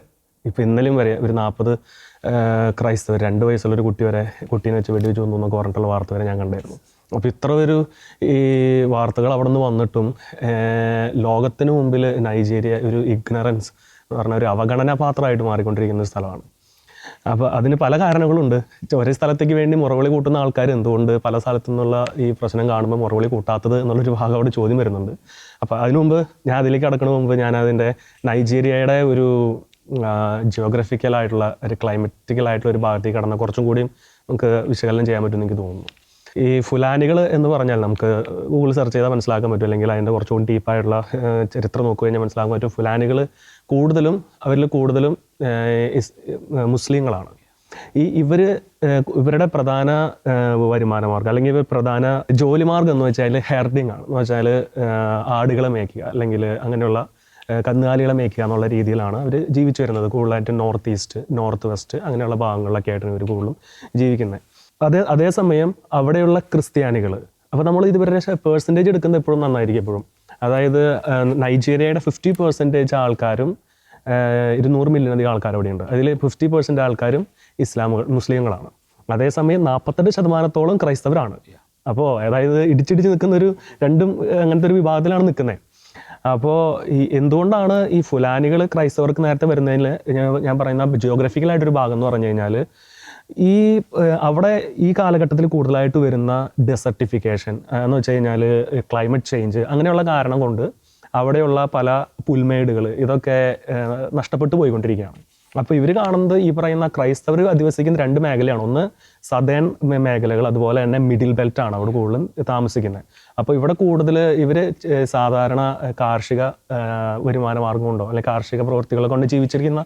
ഇപ്പോൾ ഇന്നലെയും വരെ ഒരു 40 ക്രൈസ്തവർ, 2 വയസ്സുള്ളൊരു കുട്ടീനെ വെച്ച് വെടിവെച്ച് കൊന്നു എന്നൊക്കെ പറഞ്ഞിട്ടുള്ള വാർത്ത വരെ ഞാൻ കണ്ടായിരുന്നു. അപ്പോൾ ഇത്ര ഒരു ഈ വാർത്തകൾ അവിടെ നിന്ന് വന്നിട്ടും ലോകത്തിന് മുമ്പിൽ നൈജീരിയ ഒരു ഇഗ്നറൻസ് എന്ന് പറഞ്ഞ ഒരു അവഗണനാ പാത്രമായിട്ട് മാറിക്കൊണ്ടിരിക്കുന്ന ഒരു സ്ഥലമാണ്. അപ്പോൾ അതിന് പല കാരണങ്ങളുണ്ട്. ഒരേ സ്ഥലത്തേക്ക് വേണ്ടി മുറവിളി കൂട്ടുന്ന ആൾക്കാർ എന്തുകൊണ്ട് പല സ്ഥലത്തു നിന്നുള്ള ഈ പ്രശ്നം കാണുമ്പോൾ മുറവിളി കൂട്ടാത്തത് എന്നുള്ളൊരു ഭാഗം അവിടെ ചോദ്യം വരുന്നുണ്ട്. അപ്പോൾ അതിനു മുമ്പ് ഞാൻ അതിലേക്ക് കടക്കുന്ന മുമ്പ് ഞാൻ അതിൻ്റെ നൈജീരിയയുടെ ഒരു ജിയോഗ്രഫിക്കലായിട്ടുള്ള ഒരു ക്ലൈമറ്റിക്കലായിട്ടുള്ള ഒരു ഭാഗത്തേക്ക് കടന്ന കുറച്ചും കൂടിയും നമുക്ക് വിശകലനം ചെയ്യാൻ പറ്റുമെന്ന് എനിക്ക് തോന്നുന്നു. ഈ ഫുലാനികൾ എന്ന് പറഞ്ഞാൽ നമുക്ക് ഗൂഗിൾ സെർച്ച് ചെയ്താൽ മനസ്സിലാക്കാൻ പറ്റും, അല്ലെങ്കിൽ അതിൻ്റെ കുറച്ചുകൂടി ഡീപ്പായിട്ടുള്ള ചരിത്രം നോക്കുക കഴിഞ്ഞാൽ മനസ്സിലാക്കാൻ പറ്റും. ഫുലാനികൾ അവരിൽ കൂടുതലും മുസ്ലിങ്ങളാണ്. ഇവരുടെ പ്രധാന വരുമാന മാർഗ്ഗം അല്ലെങ്കിൽ പ്രധാന ജോലി മാർഗ്ഗം എന്ന് വെച്ചാൽ ഹെർഡിങ് ആണ്. എന്ന് വെച്ചാൽ ആടുകളെ മേയ്ക്കുക അല്ലെങ്കിൽ അങ്ങനെയുള്ള കന്നുകാലികളെ മേയ്ക്കുക എന്നുള്ള രീതിയിലാണ് അവർ ജീവിച്ചു വരുന്നത്. കൂടുതലായിട്ട് നോർത്ത് ഈസ്റ്റ്, നോർത്ത് വെസ്റ്റ് അങ്ങനെയുള്ള ഭാഗങ്ങളിലൊക്കെ ആയിട്ടാണ് ഇവർ കൂടുതലും ജീവിക്കുന്നത്. അതേസമയം അവിടെയുള്ള ക്രിസ്ത്യാനികൾ, അപ്പോൾ നമ്മൾ ഇതുവരെ പേഴ്സൻറ്റേജ് എടുക്കുന്നത് എപ്പോഴും നന്നായിരിക്കും എപ്പോഴും. അതായത് നൈജീരിയയുടെ 50% ആൾക്കാരും 200 മില്യൺ ആൾക്കാർ അവിടെയുണ്ട്. അതിൽ 50% ആൾക്കാരും മുസ്ലിങ്ങളാണ്. അതേസമയം 48% ക്രൈസ്തവരാണ്. അപ്പോൾ അതായത് ഇടിച്ചിടിച്ച് നിൽക്കുന്ന രണ്ടും അങ്ങനത്തെ ഒരു വിഭാഗത്തിലാണ് നിൽക്കുന്നത്. അപ്പോൾ എന്തുകൊണ്ടാണ് ഈ ഫുലാനികൾ ക്രൈസ്തവർക്ക് നേരത്തെ വരുന്നതിൽ ഞാൻ പറയുന്ന ജിയോഗ്രഫിക്കലായിട്ടൊരു ഭാഗം എന്ന് പറഞ്ഞു കഴിഞ്ഞാൽ, അവിടെ ഈ കാലഘട്ടത്തിൽ കൂടുതലായിട്ട് വരുന്ന ഡെസർട്ടിഫിക്കേഷൻ എന്ന് വെച്ച് കഴിഞ്ഞാൽ ക്ലൈമറ്റ് ചേഞ്ച് അങ്ങനെയുള്ള കാരണം കൊണ്ട് അവിടെയുള്ള പല പുൽമേടുകൾ ഇതൊക്കെ നഷ്ടപ്പെട്ടു പോയിക്കൊണ്ടിരിക്കുകയാണ്. അപ്പോൾ ഇവർ കാണുന്നത് ഈ പറയുന്ന ക്രൈസ്തവർ അധിവസിക്കുന്ന 2 മേഖലയാണ്. ഒന്ന് സദേൺ മേഖലകൾ, അതുപോലെ തന്നെ മിഡിൽ ബെൽറ്റാണ് അവിടെ കൂടുതലും താമസിക്കുന്നത്. അപ്പോൾ ഇവിടെ കൂടുതൽ ഇവർ സാധാരണ കാർഷിക വരുമാന മാർഗം കൊണ്ടോ അല്ലെങ്കിൽ കാർഷിക പ്രവൃത്തികളെ കൊണ്ട് ജീവിച്ചിരിക്കുന്ന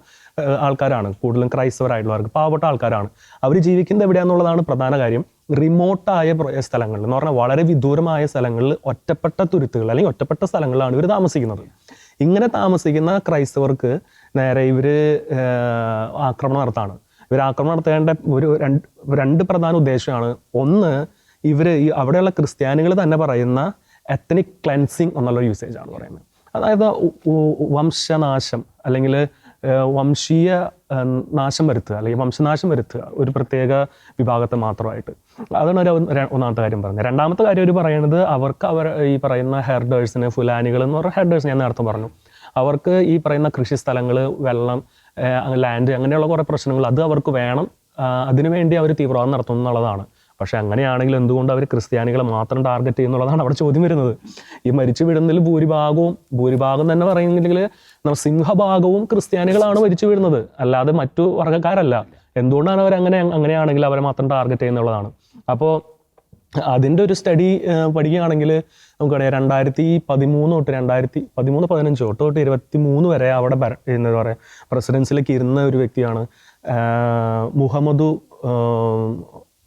ആൾക്കാരാണ്. കൂടുതലും ക്രൈസ്തവരായിട്ടുള്ളവർക്ക് പാവപ്പെട്ട ആൾക്കാരാണ്. അവർ ജീവിക്കുന്നത് എവിടെയാണെന്നുള്ളതാണ് പ്രധാന കാര്യം. റിമോട്ടായ സ്ഥലങ്ങളിൽ എന്ന് പറഞ്ഞാൽ വളരെ വിദൂരമായ സ്ഥലങ്ങളിൽ ഒറ്റപ്പെട്ട തുരുത്തുകൾ അല്ലെങ്കിൽ ഒറ്റപ്പെട്ട സ്ഥലങ്ങളിലാണ് ഇവർ താമസിക്കുന്നത്. ഇങ്ങനെ താമസിക്കുന്ന ക്രൈസ്തവർക്ക് നേരെ ഇവർ ആക്രമണം നടത്താണ്. ഇവർ ആക്രമണം നടത്തേണ്ട രണ്ട് പ്രധാന ഉദ്ദേശമാണ്. ഒന്ന്, ഇവർ അവിടെയുള്ള ക്രിസ്ത്യാനികൾ തന്നെ പറയുന്ന എത്നിക് ക്ലെൻസിങ് എന്നുള്ള യൂസേജാണ് പറയുന്നത്. അതായത് വംശനാശം അല്ലെങ്കിൽ വംശീയ നാശം വരുത്തുക അല്ലെങ്കിൽ വംശനാശം വരുത്തുക ഒരു പ്രത്യേക വിഭാഗത്തെ മാത്രമായിട്ട്. അതാണ് ഒന്നാമത്തെ കാര്യം പറഞ്ഞത്. രണ്ടാമത്തെ കാര്യം അവർ പറയുന്നത് അവർ ഈ പറയുന്ന ഹെർഡേഴ്സിന്, ഫുലാനികൾ എന്ന് പറഞ്ഞ ഹെർഡേഴ്സ് ഞാൻ നേരത്തെ പറഞ്ഞു, അവർക്ക് ഈ പറയുന്ന കൃഷി സ്ഥലങ്ങൾ, വെള്ളം, ലാൻഡ് അങ്ങനെയുള്ള കുറേ പ്രശ്നങ്ങൾ അത് അവർക്ക് വേണം. അതിനുവേണ്ടി അവർ തീവ്രവാദം നടത്തുന്നു എന്നുള്ളതാണ്. പക്ഷേ അങ്ങനെയാണെങ്കിൽ എന്തുകൊണ്ട് അവർ ക്രിസ്ത്യാനികളെ മാത്രം ടാർഗറ്റ് ചെയ്യുന്നുള്ളതാണ് അവിടെ ചോദ്യം വരുന്നത്. ഈ മരിച്ചു വീഴുന്നതിൽ ഭൂരിഭാഗം തന്നെ പറയുന്നെങ്കിൽ സിംഹഭാഗവും ക്രിസ്ത്യാനികളാണ് മരിച്ചു വീഴുന്നത്, അല്ലാതെ മറ്റു വർഗ്ഗക്കാരല്ല. എന്തുകൊണ്ടാണ് അങ്ങനെയാണെങ്കിൽ അവരെ മാത്രം ടാർഗറ്റ് ചെയ്യുന്നുള്ളതാണ്. അപ്പോൾ അതിൻ്റെ ഒരു സ്റ്റഡി പഠിക്കുകയാണെങ്കിൽ നമുക്കറിയാം 2013 തൊട്ട് 2015 തൊട്ട് 23 വരെ അവിടെ എന്താ പറയുക പ്രസിഡൻസിലേക്ക് ഇരുന്ന ഒരു വ്യക്തിയാണ് മുഹമ്മദ്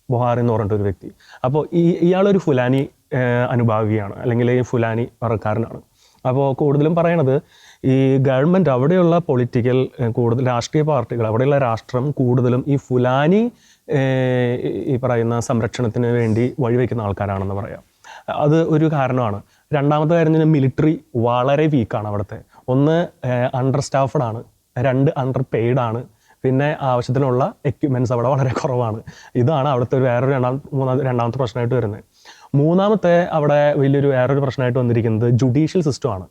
ബുഹാരി എന്ന് പറഞ്ഞിട്ടൊരു വ്യക്തി. അപ്പോൾ ഇയാളൊരു ഫുലാനി അനുഭാവിയാണ് അല്ലെങ്കിൽ ഈ ഫുലാനി വർഗ്ഗക്കാരനാണ്. അപ്പോൾ കൂടുതലും പറയണത് ഈ ഗവൺമെൻറ് അവിടെയുള്ള പൊളിറ്റിക്കൽ കൂടുതൽ രാഷ്ട്രീയ പാർട്ടികൾ അവിടെയുള്ള രാഷ്ട്രം കൂടുതലും ഈ ഫുലാനി ഈ പറയുന്ന സംരക്ഷണത്തിന് വേണ്ടി വഴിവെക്കുന്ന ആൾക്കാരാണെന്ന് പറയാം. അത് ഒരു കാരണമാണ്. രണ്ടാമത്തെ കാര്യം മിലിറ്ററി വളരെ വീക്കാണ് അവിടുത്തെ. ഒന്ന്, അണ്ടർ സ്റ്റാഫഡ് ആണ്. 2, അണ്ടർ പെയ്ഡ് ആണ്. പിന്നെ ആവശ്യത്തിനുള്ള എക്യുപ്മെൻറ്റ്സ് അവിടെ വളരെ കുറവാണ്. ഇതാണ് അവിടുത്തെ രണ്ടാമത്തെ പ്രശ്നമായിട്ട് വരുന്നത്. മൂന്നാമത്തെ അവിടെ വേറൊരു പ്രശ്നമായിട്ട് വന്നിരിക്കുന്നത് ജുഡീഷ്യൽ സിസ്റ്റമാണ്.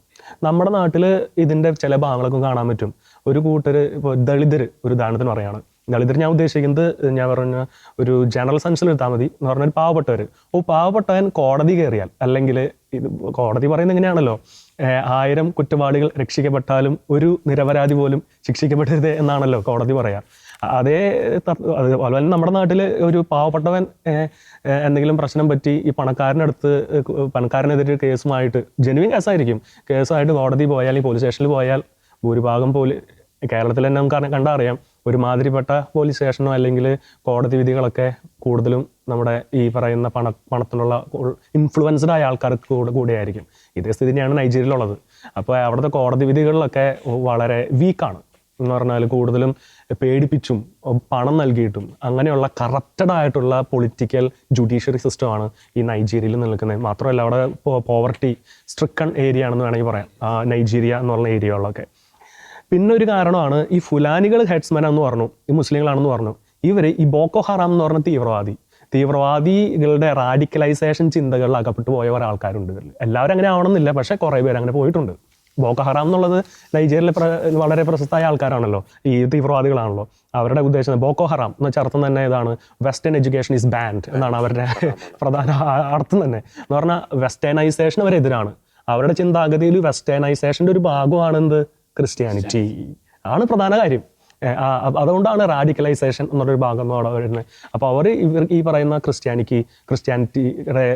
നമ്മുടെ നാട്ടിൽ ഇതിൻ്റെ ചില ഭാഗങ്ങളൊക്കെ കാണാൻ പറ്റും. ഒരു കൂട്ടർ ഇപ്പോൾ ദളിതർ ഒരു ഉദാഹരണത്തിന് പറയുകയാണ്. ദളിതർ ഞാൻ ഉദ്ദേശിക്കുന്നത് ഞാൻ പറഞ്ഞ ഒരു ജനറൽ സെൻസിൽ എടുത്താൽ മതി എന്ന് പറഞ്ഞാൽ പാവപ്പെട്ടവർ. പാവപ്പെട്ടവൻ കോടതി കയറിയാൽ, അല്ലെങ്കിൽ ഇത് കോടതി പറയുന്നത് എങ്ങനെയാണല്ലോ, 1000 കുറ്റവാളികൾ രക്ഷിക്കപ്പെട്ടാലും ഒരു നിരപരാധി പോലും ശിക്ഷിക്കപ്പെടരുത് എന്നാണല്ലോ കോടതി പറയാം. അതുപോലെ നമ്മുടെ നാട്ടിൽ ഒരു പാവപ്പെട്ടവൻ എന്തെങ്കിലും പ്രശ്നം പറ്റി ഈ പണക്കാരനെതിരെ കേസുമായിട്ട്, ജെനുവിൻ കേസായിരിക്കും, കേസുമായിട്ട് കോടതി പോയാൽ, ഈ പോലീസ് സ്റ്റേഷനിൽ പോയാൽ ഭൂരിഭാഗം കേരളത്തിൽ തന്നെ നമുക്ക് കണ്ടറിയാം ഒരുമാതിരിപ്പെട്ട പോലീസ് സ്റ്റേഷനോ അല്ലെങ്കിൽ കോടതി വിധികളൊക്കെ കൂടുതലും നമ്മുടെ ഈ പറയുന്ന പണത്തിനുള്ള ഇൻഫ്ലുവൻസ്ഡ് ആയ ആൾക്കാർക്ക് കൂടെയായിരിക്കും. ഇതേ സ്ഥിതി തന്നെയാണ് നൈജീരിയയിലുള്ളത്. അപ്പോൾ അവിടുത്തെ കോടതി വിധികളിലൊക്കെ വളരെ വീക്കാണ് എന്ന് പറഞ്ഞാൽ കൂടുതലും പേടിപ്പിച്ചും പണം നൽകിയിട്ടും അങ്ങനെയുള്ള കറപ്റ്റഡ് ആയിട്ടുള്ള പൊളിറ്റിക്കൽ ജുഡീഷ്യറി സിസ്റ്റമാണ് ഈ നൈജീരിയയിൽ നിൽക്കുന്നത്. മാത്രമല്ല അവിടെ പോവർട്ടി സ്ട്രിക്കൺ ഏരിയ ആണെന്ന് വേണമെങ്കിൽ പറയാം നൈജീരിയ എന്ന് പറഞ്ഞ ഏരിയകളിലൊക്കെ. പിന്നെ ഒരു കാരണമാണ് ഈ ഫുലാനികൾ ഹെഡ്സ്മാൻ എന്ന് പറഞ്ഞു, ഈ മുസ്ലിങ്ങളാണെന്ന് പറഞ്ഞു. ഇവർ ഈ ബോക്കോ ഹറാം എന്ന് പറഞ്ഞ തീവ്രവാദികളുടെ റാഡിക്കലൈസേഷൻ ചിന്തകളിൽ അകപ്പെട്ടു പോയ കുറേ ആൾക്കാരുണ്ട്. ഇവരിൽ എല്ലാവരും അങ്ങനെ ആവണമെന്നില്ല, പക്ഷേ കുറേ പേര് അങ്ങനെ പോയിട്ടുണ്ട്. ബോക്കോ ഹറാം എന്നുള്ളത് നൈജീരിയയിലെ വളരെ പ്രശസ്തമായ ആൾക്കാരാണല്ലോ, ഈ തീവ്രവാദികളാണല്ലോ. അവരുടെ ഉദ്ദേശം ബോക്കോ ഹറാം എന്ന് വെച്ചാൽ അർത്ഥം തന്നെ ഇതാണ്, വെസ്റ്റേൺ എഡ്യൂക്കേഷൻ ഈസ് ബാൻഡ് എന്നാണ് അവരുടെ പ്രധാന അർത്ഥം തന്നെ. എന്ന് പറഞ്ഞാൽ വെസ്റ്റേണൈസേഷൻ അവരെതിരാണ്. അവരുടെ ചിന്താഗതിയിൽ വെസ്റ്റേണൈസേഷൻ്റെ ഒരു ഭാഗമാണ് എന്ത്, ക്രിസ്ത്യാനിറ്റി ആണ് പ്രധാന കാര്യം. അതുകൊണ്ടാണ് റാഡിക്കലൈസേഷൻ എന്നുള്ളൊരു ഭാഗം അവിടെ വരുന്നത്. അപ്പോൾ അവർ ഈ പറയുന്ന ക്രിസ്ത്യാനിറ്റിയുടെ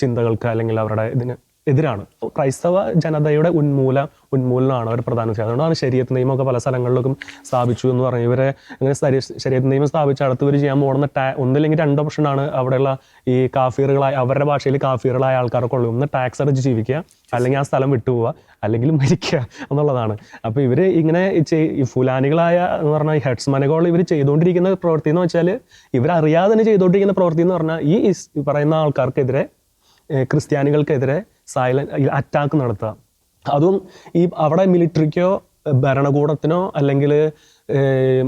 ചിന്തകൾക്ക് അല്ലെങ്കിൽ അവരുടെ ഇതിന് എതിരാണ്. ക്രൈസ്തവ ജനതയുടെ ഉന്മൂലനമാണ് അവർ പ്രധാനം ചെയ്യുന്നത്. അതുകൊണ്ടാണ് ശരീഅത്ത് നിയമമൊക്കെ പല സ്ഥലങ്ങളിലും സ്ഥാപിച്ചു എന്ന് പറഞ്ഞു. ഇവരെ അങ്ങനെ ശരീഅത്ത് നിയമം സ്ഥാപിച്ച് അടുത്തവർ ചെയ്യാൻ പോകുന്ന ഒന്നില്ലെങ്കിൽ 2 ഓപ്ഷനാണ് അവിടെയുള്ള ഈ കാഫീറുകളായ, അവരുടെ ഭാഷയിൽ കാഫീറുകളായ ആൾക്കാർക്ക് ഉള്ളൂ. ഒന്ന് ടാക്സ് അടച്ച് ജീവിക്കുക, അല്ലെങ്കിൽ ആ സ്ഥലം വിട്ടുപോവുക, അല്ലെങ്കിൽ മരിക്കുക എന്നുള്ളതാണ്. അപ്പോൾ ഇവർ ഇങ്ങനെ ഈ ഫുലാനികളായ എന്ന് പറഞ്ഞാൽ ഈ ഹെഡ്സ്മാനുകൾ ഇവർ ചെയ്തുകൊണ്ടിരിക്കുന്ന പ്രവൃത്തി എന്ന് വെച്ചാൽ ഇവരറിയാതെ തന്നെ ചെയ്തുകൊണ്ടിരിക്കുന്ന പ്രവൃത്തി എന്ന് പറഞ്ഞാൽ ഈ പറയുന്ന ആൾക്കാർക്കെതിരെ, ക്രിസ്ത്യാനികൾക്കെതിരെ അറ്റാക്ക് നടത്തുക. അതും ഈ അവിടെ മിലിറ്ററിക്കോ ഭരണകൂടത്തിനോ അല്ലെങ്കിൽ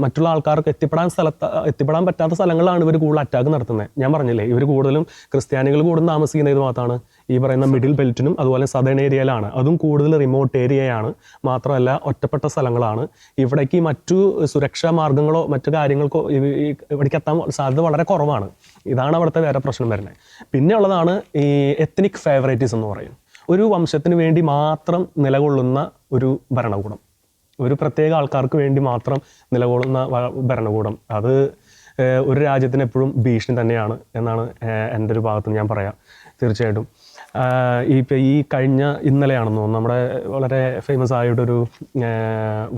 മറ്റുള്ള ആൾക്കാർക്ക് എത്തിപ്പെടാൻ പറ്റാത്ത സ്ഥലങ്ങളിലാണ് ഇവർ കൂടുതൽ അറ്റാക്ക് നടത്തുന്നത്. ഞാൻ പറഞ്ഞില്ലേ, ഇവർ കൂടുതലും ക്രിസ്ത്യാനികൾ കൂടുതൽ താമസിക്കുന്ന ഇത് മാത്രമാണ് ഈ പറയുന്ന മിഡിൽ ബെൽറ്റിനും അതുപോലെ സദേൺ ഏരിയയിലാണ്. അതും കൂടുതൽ റിമോട്ട് ഏരിയയാണ്. മാത്രമല്ല ഒറ്റപ്പെട്ട സ്ഥലങ്ങളാണ്. ഇവിടേക്ക് മറ്റു സുരക്ഷാ മാർഗങ്ങളോ മറ്റു കാര്യങ്ങൾക്കോ ഇവിടേക്ക് എത്താൻ സാധ്യത വളരെ കുറവാണ്. ഇതാണ് അവിടുത്തെ വേറെ പ്രശ്നം വരുന്നത്. പിന്നെ ഉള്ളതാണ് ഈ എത്നിക് ഫേവറേറ്റിസം എന്ന് പറയും. ഒരു വംശത്തിന് വേണ്ടി മാത്രം നിലകൊള്ളുന്ന ഒരു ഭരണകൂടം, ഒരു പ്രത്യേക ആൾക്കാർക്ക് വേണ്ടി മാത്രം നിലകൊള്ളുന്ന ഭരണകൂടം, അത് ഒരു രാജ്യത്തിന് എപ്പോഴും ഭീഷണി തന്നെയാണ് എന്നാണ് എൻ്റെ ഒരു ഭാഗത്ത് ഞാൻ പറയാം. തീർച്ചയായിട്ടും ഈ ഇന്നലെയാണെന്ന് തോന്നുന്നു നമ്മുടെ വളരെ ഫേമസ് ആയിട്ടൊരു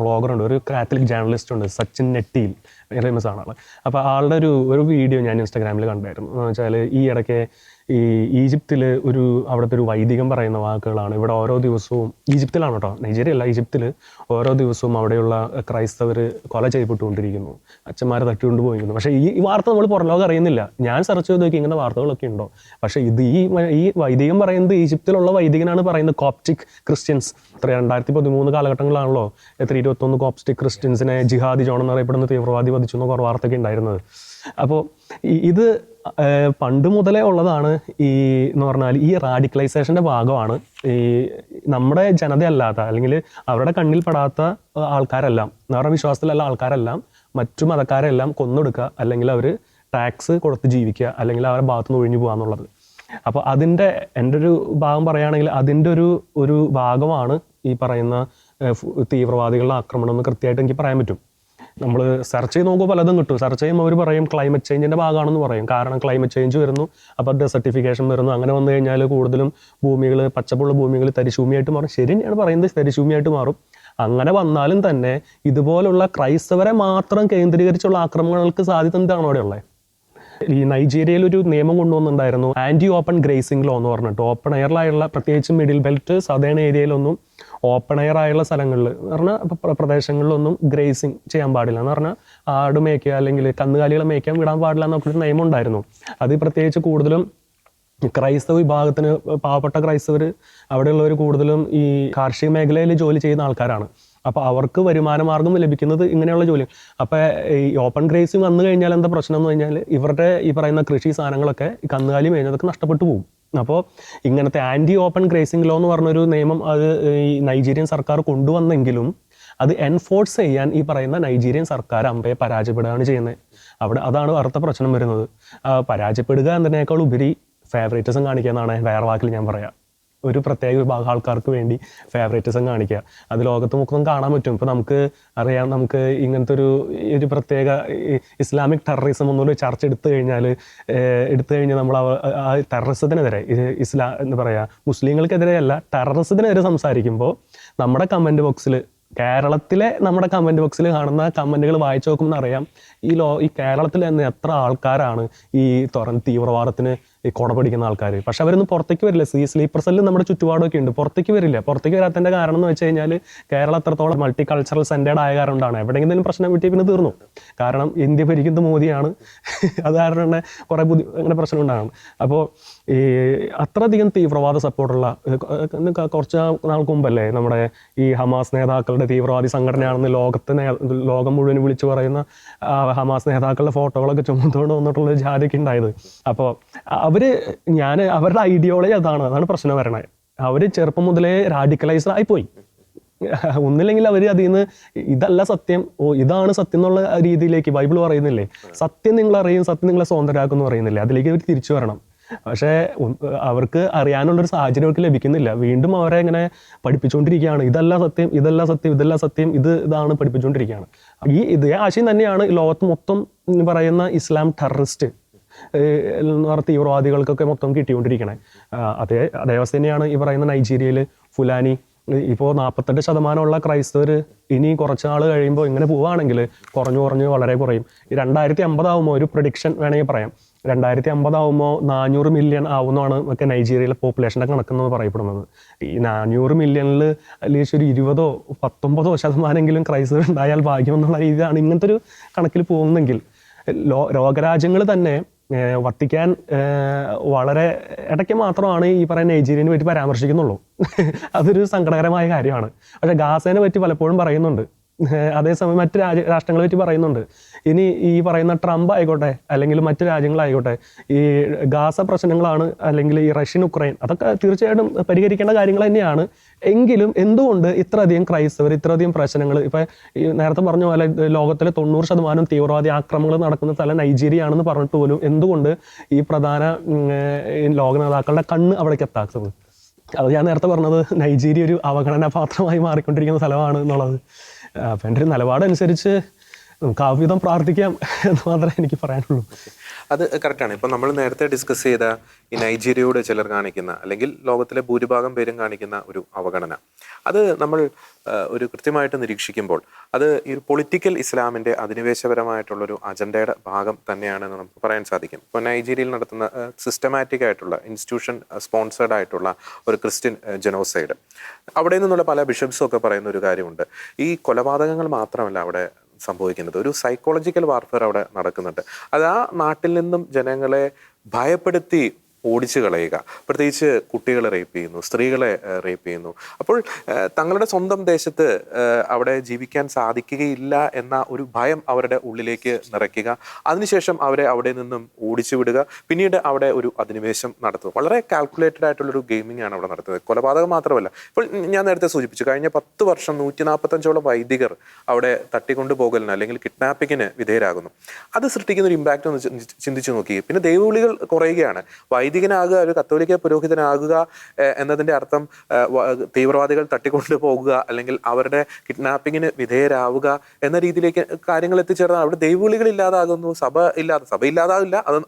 വ്ളോഗറുണ്ട്, ഒരു കാത്തലിക് ജേർണലിസ്റ്റ് ഉണ്ട്, സച്ചിൻ നെട്ടിയിൽ, ഫേമസ് ആണ് ആൾ. അപ്പോൾ ആളുടെ ഒരു വീഡിയോ ഞാൻ ഇൻസ്റ്റാഗ്രാമിൽ കണ്ടായിരുന്നു. എന്ന് വെച്ചാൽ ഈ ഇടയ്ക്ക് ഈ ഈജിപ്തിൽ അവിടുത്തെ ഒരു വൈദികം പറയുന്ന വാക്കുകളാണ്. ഇവിടെ ഓരോ ദിവസവും, ഈജിപ്തിലാണ് കേട്ടോ, നൈജീരിയ അല്ല, ഈജിപ്തിൽ ഓരോ ദിവസവും അവിടെയുള്ള ക്രൈസ്തവർ കൊല ചെയ്യപ്പെട്ടുകൊണ്ടിരിക്കുന്നു, അച്ഛന്മാരെ തട്ടിക്കൊണ്ട് പോയിരിക്കുന്നു. പക്ഷേ ഈ വാർത്ത നമ്മൾ പുറം ലോകം അറിയുന്നില്ല. ഞാൻ സെർച്ച് ചെയ്ത് നോക്കി ഇങ്ങനെ വാർത്തകളൊക്കെ ഉണ്ടോ. പക്ഷേ ഈ വൈദികം പറയുന്നത്, ഈജിപ്തിലുള്ള വൈദികനാണ് പറയുന്നത്, കോപ്റ്റിക് ക്രിസ്ത്യൻസ് 2013 കാലഘട്ടങ്ങളിലാണല്ലോ 21 കോപ്റ്റിക് ക്രിസ്ത്യൻസിനെ ജിഹാദി ജോൺ എന്നറിയപ്പെടുന്ന തീവ്രവാദി വധിച്ചു എന്നൊക്കെ വാർത്തയൊക്കെ ഉണ്ടായിരുന്നത്. അപ്പോൾ ഇത് പണ്ട് മുതലേ ഉള്ളതാണ്. എന്ന് പറഞ്ഞാൽ ഈ റാഡിക്കലൈസേഷൻ്റെ ഭാഗമാണ് ഈ നമ്മുടെ ജനതയല്ലാത്ത അല്ലെങ്കിൽ അവരുടെ കണ്ണിൽ പെടാത്ത ആൾക്കാരെല്ലാം, അവരുടെ വിശ്വാസത്തിലുള്ള ആൾക്കാരെല്ലാം മറ്റു മതക്കാരെല്ലാം കൊന്നൊടുക്കുക, അല്ലെങ്കിൽ അവർ ടാക്സ് കൊടുത്ത് ജീവിക്കുക, അല്ലെങ്കിൽ അവരുടെ ഭാഗത്തു നിന്ന് ഒഴിഞ്ഞു പോകുക എന്നുള്ളത്. അപ്പോൾ എൻ്റെ ഒരു ഭാഗം പറയുകയാണെങ്കിൽ അതിൻ്റെ ഒരു ഭാഗമാണ് ഈ പറയുന്ന തീവ്രവാദികളുടെ ആക്രമണം എന്ന് കൃത്യമായിട്ട് എനിക്ക് പറയാൻ പറ്റും. നമ്മൾ സെർച്ച് ചെയ്ത് നോക്കുമ്പോൾ പലതും കിട്ടും. സെർച്ച് ചെയ്യുമ്പോൾ അവർ പറയും ക്ലൈമറ്റ് ചേഞ്ചിൻ്റെ ഭാഗമാണെന്ന് പറയും. കാരണം ക്ലൈമറ്റ് ചേഞ്ച് വരുന്നു, അപ്പോൾ ഡെസർട്ടിഫിക്കേഷൻ വരുന്നു. അങ്ങനെ വന്നു കഴിഞ്ഞാൽ കൂടുതലും ഭൂമികൾ, പച്ചപ്പുള്ള ഭൂമികൾ തരിശൂമിയായിട്ട് മാറും. ശരി തന്നെയാണ് പറയുന്നത്, തരിശൂമിയായിട്ട് മാറും. അങ്ങനെ വന്നാലും തന്നെ ഇതുപോലുള്ള ക്രൈസ്തവരെ മാത്രം കേന്ദ്രീകരിച്ചുള്ള ആക്രമണങ്ങൾക്ക് സാധ്യത എന്താണ് അവിടെ ഉള്ളത്? ഈ നൈജീരിയയിൽ ഒരു നിയമം കൊണ്ടുവന്നിട്ടുണ്ടായിരുന്നു, ആൻറ്റി ഓപ്പൺ ഗ്രേസിംഗ് ലോ എന്ന് പറഞ്ഞിട്ട്. ഓപ്പൺ എയറിലായുള്ള, പ്രത്യേകിച്ച് മിഡിൽ ബെൽറ്റ് സദേൺ ഏരിയയിലൊന്നും ഓപ്പൺ എയർ ആയുള്ള സ്ഥലങ്ങളിൽ എന്ന് പറഞ്ഞാൽ പ്രദേശങ്ങളിലൊന്നും ഗ്രേസിങ് ചെയ്യാൻ പാടില്ല എന്ന് പറഞ്ഞാൽ ആട് മേയ്ക്കുക അല്ലെങ്കിൽ കന്നുകാലികളെ മേയ്ക്കാൻ വിടാൻ പാടില്ല എന്നൊക്കെ നിയമം ഉണ്ടായിരുന്നു. അത് പ്രത്യേകിച്ച് കൂടുതലും ക്രൈസ്തവ വിഭാഗത്തിന്, പാവപ്പെട്ട ക്രൈസ്തവർ അവിടെയുള്ളവർ കൂടുതലും ഈ കാർഷിക മേഖലയിൽ ജോലി ചെയ്യുന്ന ആൾക്കാരാണ്. അപ്പോൾ അവർക്ക് വരുമാന മാർഗം ലഭിക്കുന്നത് ഇങ്ങനെയുള്ള ജോലി. അപ്പോൾ ഈ ഓപ്പൺ ഗ്രേസിങ് വന്നു കഴിഞ്ഞാൽ എന്താ പ്രശ്നം എന്ന് കഴിഞ്ഞാൽ ഇവരുടെ ഈ പറയുന്ന കൃഷി സാധനങ്ങളൊക്കെ ഈ കന്നുകാലി മേഞ്ഞതൊക്കെ നഷ്ടപ്പെട്ടു പോകും. അപ്പോൾ ഇങ്ങനത്തെ ആൻറ്റി ഓപ്പൺ ഗ്രേസിംഗ് ലോ എന്ന് പറഞ്ഞൊരു നിയമം അത് ഈ നൈജീരിയൻ സർക്കാർ കൊണ്ടുവന്നെങ്കിലും അത് എൻഫോഴ്സ് ചെയ്യാൻ ഈ പറയുന്ന നൈജീരിയൻ സർക്കാർ അമ്പയെ പരാജയപ്പെടുകയാണ് ചെയ്യുന്നത്. അതാണ് അടുത്ത പ്രശ്നം വരുന്നത്. പരാജയപ്പെടുക എന്നതിനേക്കാൾ ഉപരി ഫേവറേറ്റിസം കാണിക്കുക എന്നാണ് വേറെ വാക്കിൽ ഞാൻ പറയാം. ഒരു പ്രത്യേക വിഭാഗം ആൾക്കാർക്ക് വേണ്ടി ഫേവറേറ്റിസം കാണിക്കുക. അത് ലോകത്ത് മൊത്തം കാണാൻ പറ്റും. ഇപ്പോൾ നമുക്ക് അറിയാം, നമുക്ക് ഇങ്ങനത്തെ ഒരു പ്രത്യേക ഇസ്ലാമിക് ടെററിസം എന്നൊരു ചർച്ച എടുത്തു കഴിഞ്ഞാൽ നമ്മൾ ആ ടെററിസത്തിനെതിരെ, എന്താ പറയുക, മുസ്ലിങ്ങൾക്കെതിരെയല്ല ടെററിസത്തിനെതിരെ സംസാരിക്കുമ്പോൾ നമ്മുടെ കമൻറ്റ് ബോക്സിൽ കേരളത്തിലെ നമ്മുടെ കമൻറ്റ് ബോക്സിൽ കാണുന്ന കമൻറ്റുകൾ വായിച്ചു നോക്കുമ്പോൾ അറിയാം ഈ കേരളത്തിൽ തന്നെ എത്ര ആൾക്കാരാണ് ഈ തീവ്രവാദത്തിന് ഈ കൊട പിടിക്കുന്ന ആൾക്കാർ. പക്ഷെ അവരൊന്നും പുറത്തേക്ക് വരില്ല. സ്ലീപ്പർ സെല്ല് നമ്മുടെ ചുറ്റുപാടൊക്കെ ഉണ്ട്, പുറത്തേക്ക് വരില്ല. പുറത്തേക്ക് വരാത്തതിൻ്റെ കാരണം എന്ന് വെച്ച് കഴിഞ്ഞാൽ കേരളം അത്രത്തോളം മൾട്ടി കൾച്ചറൽ സെൻറ്റേഡ് ആയ കാരണം കൊണ്ടാണ്. എവിടെയെങ്കിലും പ്രശ്നം കിട്ടിയ പിന്നെ തീർന്നു. കാരണം ഇന്ത്യ ഭരിക്കുന്നത് മോദിയാണ്, അത് കാരണം തന്നെ കുറേ അങ്ങനെ പ്രശ്നം ഉണ്ടാകും. അപ്പോൾ ഈ അത്രയധികം തീവ്രവാദ സപ്പോർട്ടുള്ള കുറച്ച് നാൾക്ക് മുമ്പല്ലേ നമ്മുടെ ഈ ഹമാസ് നേതാക്കളുടെ തീവ്രവാദി സംഘടനയാണെന്ന് ലോകം മുഴുവൻ വിളിച്ചു പറയുന്ന ഹമാസ് നേതാക്കളുടെ ഫോട്ടോകളൊക്കെ ചുമന്നുകൊണ്ട് വന്നിട്ടുള്ള ജാതിയൊക്കെ ഉണ്ടായത്. അപ്പോൾ അവരുടെ ഐഡിയോളജി അതാണ് പ്രശ്നം വരണത്. അവർ ചെറുപ്പം മുതലേ റാഡിക്കലൈസ്ഡ് ആയിപ്പോയി. ഒന്നില്ലെങ്കിൽ അവർ അതിൽ നിന്ന് ഇതല്ല സത്യം, ഇതാണ് സത്യം എന്നുള്ള രീതിയിലേക്ക് ബൈബിൾ പറയുന്നില്ലേ, സത്യം നിങ്ങൾ അറിയും, സത്യം നിങ്ങളെ സ്വതന്ത്രരാക്കും എന്ന് പറയുന്നില്ലേ, അതിലേക്ക് അവർ തിരിച്ചു വരണം. പക്ഷേ അവർക്ക് അറിയാനുള്ളൊരു സാഹചര്യം അവർക്ക് ലഭിക്കുന്നില്ല. വീണ്ടും അവരെ ഇങ്ങനെ പഠിപ്പിച്ചുകൊണ്ടിരിക്കുകയാണ്. ഇതല്ല സത്യം, ഇതല്ല സത്യം, ഇതല്ല സത്യം, ഇതാണ് പഠിപ്പിച്ചുകൊണ്ടിരിക്കുകയാണ്. ഇതേ ആശയം തന്നെയാണ് ലോകത്ത് മൊത്തം പറയുന്ന ഇസ്ലാം ടെററിസ്റ്റ് തീവ്രവാദികൾക്കൊക്കെ മൊത്തം കിട്ടിക്കൊണ്ടിരിക്കണേ. അതേ അവസ്ഥ തന്നെയാണ് ഈ പറയുന്ന നൈജീരിയയിൽ ഫുലാനി. ഇപ്പോൾ 48% ക്രൈസ്തവർ ഇനി കുറച്ച് നാൾ കഴിയുമ്പോൾ ഇങ്ങനെ പോവുകയാണെങ്കിൽ കുറഞ്ഞ് വളരെ കുറയും. 2050 ആകുമ്പോൾ ഒരു പ്രഡിക്ഷൻ വേണമെങ്കിൽ പറയാം, 2050 ആകുമ്പോൾ 400 മില്യൺ ആവുമെന്നാണ് ഒക്കെ നൈജീരിയയിലെ പോപ്പുലേഷൻ്റെ കണക്കെന്ന് പറയപ്പെടുന്നത്. ഈ 400 മില്യണിൽ അറ്റ്ലീസ്റ്റ് ഒരു 20-19% ക്രൈസ്തവർ ഉണ്ടായാൽ ഭാഗ്യം എന്നുള്ള രീതിയിലാണ് ഇങ്ങനത്തെ ഒരു കണക്കിൽ പോകുന്നെങ്കിൽ ലോകരാജ്യങ്ങൾ തന്നെ വത്തിക്കാൻ വളരെ ഇടയ്ക്ക് മാത്രമാണ് ഈ പറയുന്ന നൈജീരിയനെ പറ്റി പരാമർശിക്കുന്നുള്ളൂ. അതൊരു സങ്കടകരമായ കാര്യമാണ്. പക്ഷേ ഗാസേനെ പറ്റി പലപ്പോഴും പറയുന്നുണ്ട്, അതേസമയം മറ്റ് രാഷ്ട്രങ്ങളെ പറ്റി പറയുന്നുണ്ട്. ഇനി ഈ പറയുന്ന ട്രംപ് ആയിക്കോട്ടെ അല്ലെങ്കിൽ മറ്റ് രാജ്യങ്ങളായിക്കോട്ടെ, ഈ ഗാസ പ്രശ്നങ്ങളാണ് അല്ലെങ്കിൽ ഈ റഷ്യൻ ഉക്രൈൻ, അതൊക്കെ തീർച്ചയായിട്ടും പരിഹരിക്കേണ്ട കാര്യങ്ങൾ തന്നെയാണ്. എങ്കിലും എന്തുകൊണ്ട് ഇത്രയധികം ക്രൈസ്തവർ ഇത്രയധികം പ്രശ്നങ്ങൾ, ഇപ്പം ഈ നേരത്തെ പറഞ്ഞ പോലെ ലോകത്തിലെ 90% തീവ്രവാദി ആക്രമണങ്ങൾ നടക്കുന്ന സ്ഥലം നൈജീരിയ ആണെന്ന് പറഞ്ഞിട്ട് പോലും എന്തുകൊണ്ട് ഈ പ്രധാന ലോക നേതാക്കളുടെ കണ്ണ് അവിടേക്ക് എത്താത്തത്? അത് ഞാൻ നേരത്തെ പറഞ്ഞത്, നൈജീരിയ ഒരു അവഗണന പാത്രമായി മാറിക്കൊണ്ടിരിക്കുന്ന സ്ഥലമാണ് എന്നുള്ളത്. അപ്പം എൻ്റെ ഒരു നിലപാടനുസരിച്ച് നമുക്ക് ആവിധം പ്രാർത്ഥിക്കാം എന്ന് മാത്രമേ എനിക്ക് പറയാനുള്ളൂ. അത് കറക്റ്റാണ്. ഇപ്പം നമ്മൾ നേരത്തെ ഡിസ്കസ് ചെയ്ത ഈ നൈജീരിയയോട് ചിലർ കാണിക്കുന്ന, അല്ലെങ്കിൽ ലോകത്തിലെ ഭൂരിഭാഗം പേരും കാണിക്കുന്ന ഒരു അവഗണന, അത് നമ്മൾ ഒരു കൃത്യമായിട്ട് നിരീക്ഷിക്കുമ്പോൾ അത് ഈ പൊളിറ്റിക്കൽ ഇസ്ലാമിൻ്റെ അധിനിവേശപരമായിട്ടുള്ളൊരു അജണ്ടയുടെ ഭാഗം തന്നെയാണെന്ന് നമുക്ക് പറയാൻ സാധിക്കും. ഇപ്പോൾ നൈജീരിയയിൽ നടത്തുന്ന സിസ്റ്റമാറ്റിക് ആയിട്ടുള്ള ഇൻസ്റ്റിറ്റ്യൂഷൻ സ്പോൺസേഡ് ആയിട്ടുള്ള ഒരു ക്രിസ്ത്യൻ ജനോസൈഡ്, അവിടെ നിന്നുള്ള പല ബിഷപ്സും ഒക്കെ പറയുന്ന ഒരു കാര്യമുണ്ട്. ഈ കൊലപാതകങ്ങൾ മാത്രമല്ല അവിടെ സംഭവിക്കുന്നത്, ഒരു സൈക്കോളജിക്കൽ വാർഫെയർ അവിടെ നടക്കുന്നുണ്ട്. അത് ആ നാട്ടിൽ നിന്നും ജനങ്ങളെ ഭയപ്പെടുത്തി ഓടിച്ചു കളയുക. പ്രത്യേകിച്ച് കുട്ടികളെ റേപ്പ് ചെയ്യുന്നു, സ്ത്രീകളെ റേപ്പ് ചെയ്യുന്നു. അപ്പോൾ തങ്ങളുടെ സ്വന്തം ദേശത്ത് അവിടെ ജീവിക്കാൻ സാധിക്കുകയില്ല എന്ന ഒരു ഭയം അവരുടെ ഉള്ളിലേക്ക് നിറയ്ക്കുക, അതിനുശേഷം അവരെ അവിടെ നിന്നും ഓടിച്ചു വിടുക, പിന്നീട് അവിടെ ഒരു അധിനിവേശം നടത്തുക. വളരെ കാൽക്കുലേറ്റഡ് ആയിട്ടുള്ളൊരു ഗെയിമിംഗ് ആണ് അവിടെ നടത്തുന്നത്. കൊലപാതകം മാത്രമല്ല, ഇപ്പോൾ ഞാൻ നേരത്തെ സൂചിപ്പിച്ചു, കഴിഞ്ഞ 10 വർഷം 145ഓളം വൈദികർ അവിടെ തട്ടിക്കൊണ്ടുപോകലിന് അല്ലെങ്കിൽ കിഡ്നാപ്പിങ്ങിന് വിധേയരാകുന്നു. അത് സൃഷ്ടിക്കുന്ന ഒരു ഇമ്പാക്റ്റ് ഒന്ന് ചിന്തിച്ചു നോക്കി. പിന്നെ ദൈവവിളികൾ കുറയുകയാണ്. വൈദികനാകുക, ഒരു കത്തോലിക്ക പുരോഹിതനാകുക എന്നതിൻ്റെ അർത്ഥം തീവ്രവാദികൾ തട്ടിക്കൊണ്ടു പോകുക അല്ലെങ്കിൽ അവരുടെ കിഡ്നാപ്പിങ്ങിന് വിധേയരാവുക എന്ന രീതിയിലേക്ക് കാര്യങ്ങൾ എത്തിച്ചേർന്നാൽ അവിടെ ദൈവവിളികൾ ഇല്ലാതാകുന്നു, സഭ ഇല്ലാതാവില്ല, അത്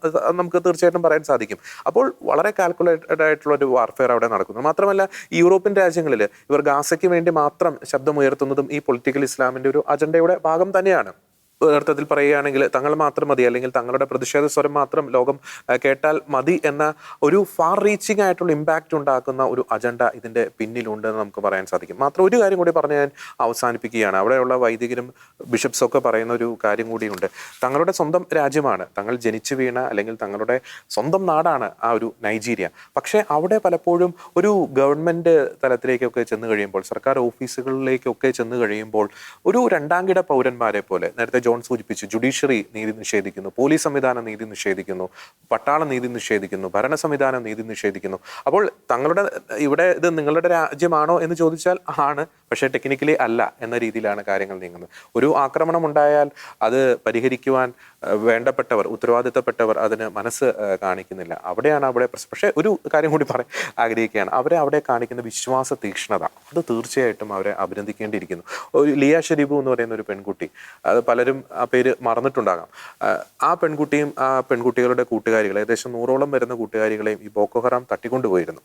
നമുക്ക് തീർച്ചയായിട്ടും പറയാൻ സാധിക്കും. അപ്പോൾ വളരെ കാൽക്കുലേറ്റഡ് ആയിട്ടുള്ള ഒരു വാർഫെയർ അവിടെ നടക്കുന്നു. മാത്രമല്ല യൂറോപ്യൻ രാജ്യങ്ങളിൽ ഇവർ ഗാസയ്ക്ക് വേണ്ടി മാത്രം ശബ്ദമുയർത്തുന്നതും ഈ പൊളിറ്റിക്കൽ ഇസ്ലാമിൻ്റെ ഒരു അജണ്ടയുടെ ഭാഗം തന്നെയാണ്. അർത്ഥത്തിൽ പറയുകയാണെങ്കിൽ തങ്ങൾ മാത്രം മതി, അല്ലെങ്കിൽ തങ്ങളുടെ പ്രതിഷേധ സ്വരം മാത്രം ലോകം കേട്ടാൽ മതി എന്ന ഒരു ഫാർ റീച്ചിങ് ആയിട്ടുള്ള ഇമ്പാക്റ്റ് ഉണ്ടാക്കുന്ന ഒരു അജണ്ട ഇതിൻ്റെ പിന്നിലുണ്ടെന്ന് നമുക്ക് പറയാൻ സാധിക്കും. മാത്രം ഒരു കാര്യം കൂടി പറഞ്ഞ് ഞാൻ അവസാനിപ്പിക്കുകയാണ്. അവിടെയുള്ള വൈദികരും ബിഷപ്സൊക്കെ പറയുന്ന ഒരു കാര്യം കൂടിയുണ്ട്. തങ്ങളുടെ സ്വന്തം രാജ്യമാണ്, തങ്ങൾ ജനിച്ചു വീണ അല്ലെങ്കിൽ തങ്ങളുടെ സ്വന്തം നാടാണ് ആ ഒരു നൈജീരിയ. പക്ഷേ അവിടെ പലപ്പോഴും ഒരു ഗവൺമെൻറ് തലത്തിലേക്കൊക്കെ ചെന്ന് കഴിയുമ്പോൾ, സർക്കാർ ഓഫീസുകളിലേക്കൊക്കെ ചെന്ന് കഴിയുമ്പോൾ ഒരു രണ്ടാംകിട പൗരന്മാരെ പോലെ, നേരത്തെ ജോൺ സൂചിപ്പിച്ചു, ജുഡീഷ്യറി നീതി നിഷേധിക്കുന്നു, പോലീസ് സംവിധാനം നീതി നിഷേധിക്കുന്നു, പട്ടാളം നീതി നിഷേധിക്കുന്നു, ഭരണ സംവിധാനം നീതി നിഷേധിക്കുന്നു. അപ്പോൾ തങ്ങളുടെ ഇവിടെ ഇത് നിങ്ങളുടെ രാജ്യമാണോ എന്ന് ചോദിച്ചാൽ ആണ്, പക്ഷേ ടെക്നിക്കലി അല്ല എന്ന രീതിയിലാണ് കാര്യങ്ങൾ നീങ്ങുന്നത്. ഒരു ആക്രമണം ഉണ്ടായാൽ അത് പരിഹരിക്കുവാൻ വേണ്ടപ്പെട്ടവർ, ഉത്തരവാദിത്തപ്പെട്ടവർ അതിന് മനസ്സ് കാണിക്കുന്നില്ല. അവിടെയാണ് അവിടെ പക്ഷേ ഒരു കാര്യം കൂടി പറയാൻ ആഗ്രഹിക്കുകയാണ്. അവരെ അവിടെ കാണിക്കുന്ന വിശ്വാസ തീക്ഷ്ണത, അത് തീർച്ചയായിട്ടും അവരെ അഭിനന്ദിക്കേണ്ടിയിരിക്കുന്നു. ഒരു ലിയ ഷെരീബു എന്ന് പറയുന്ന ഒരു പെൺകുട്ടി, അത് പലരും ആ പേര് മറന്നിട്ടുണ്ടാകാം. ആ പെൺകുട്ടിയും ആ പെൺകുട്ടികളുടെ കൂട്ടുകാരികൾ, ഏകദേശം 100ഓളം വരുന്ന കൂട്ടുകാരികളെയും ഈ ബോക്കോ ഹറാം തട്ടിക്കൊണ്ടുപോയിരുന്നു.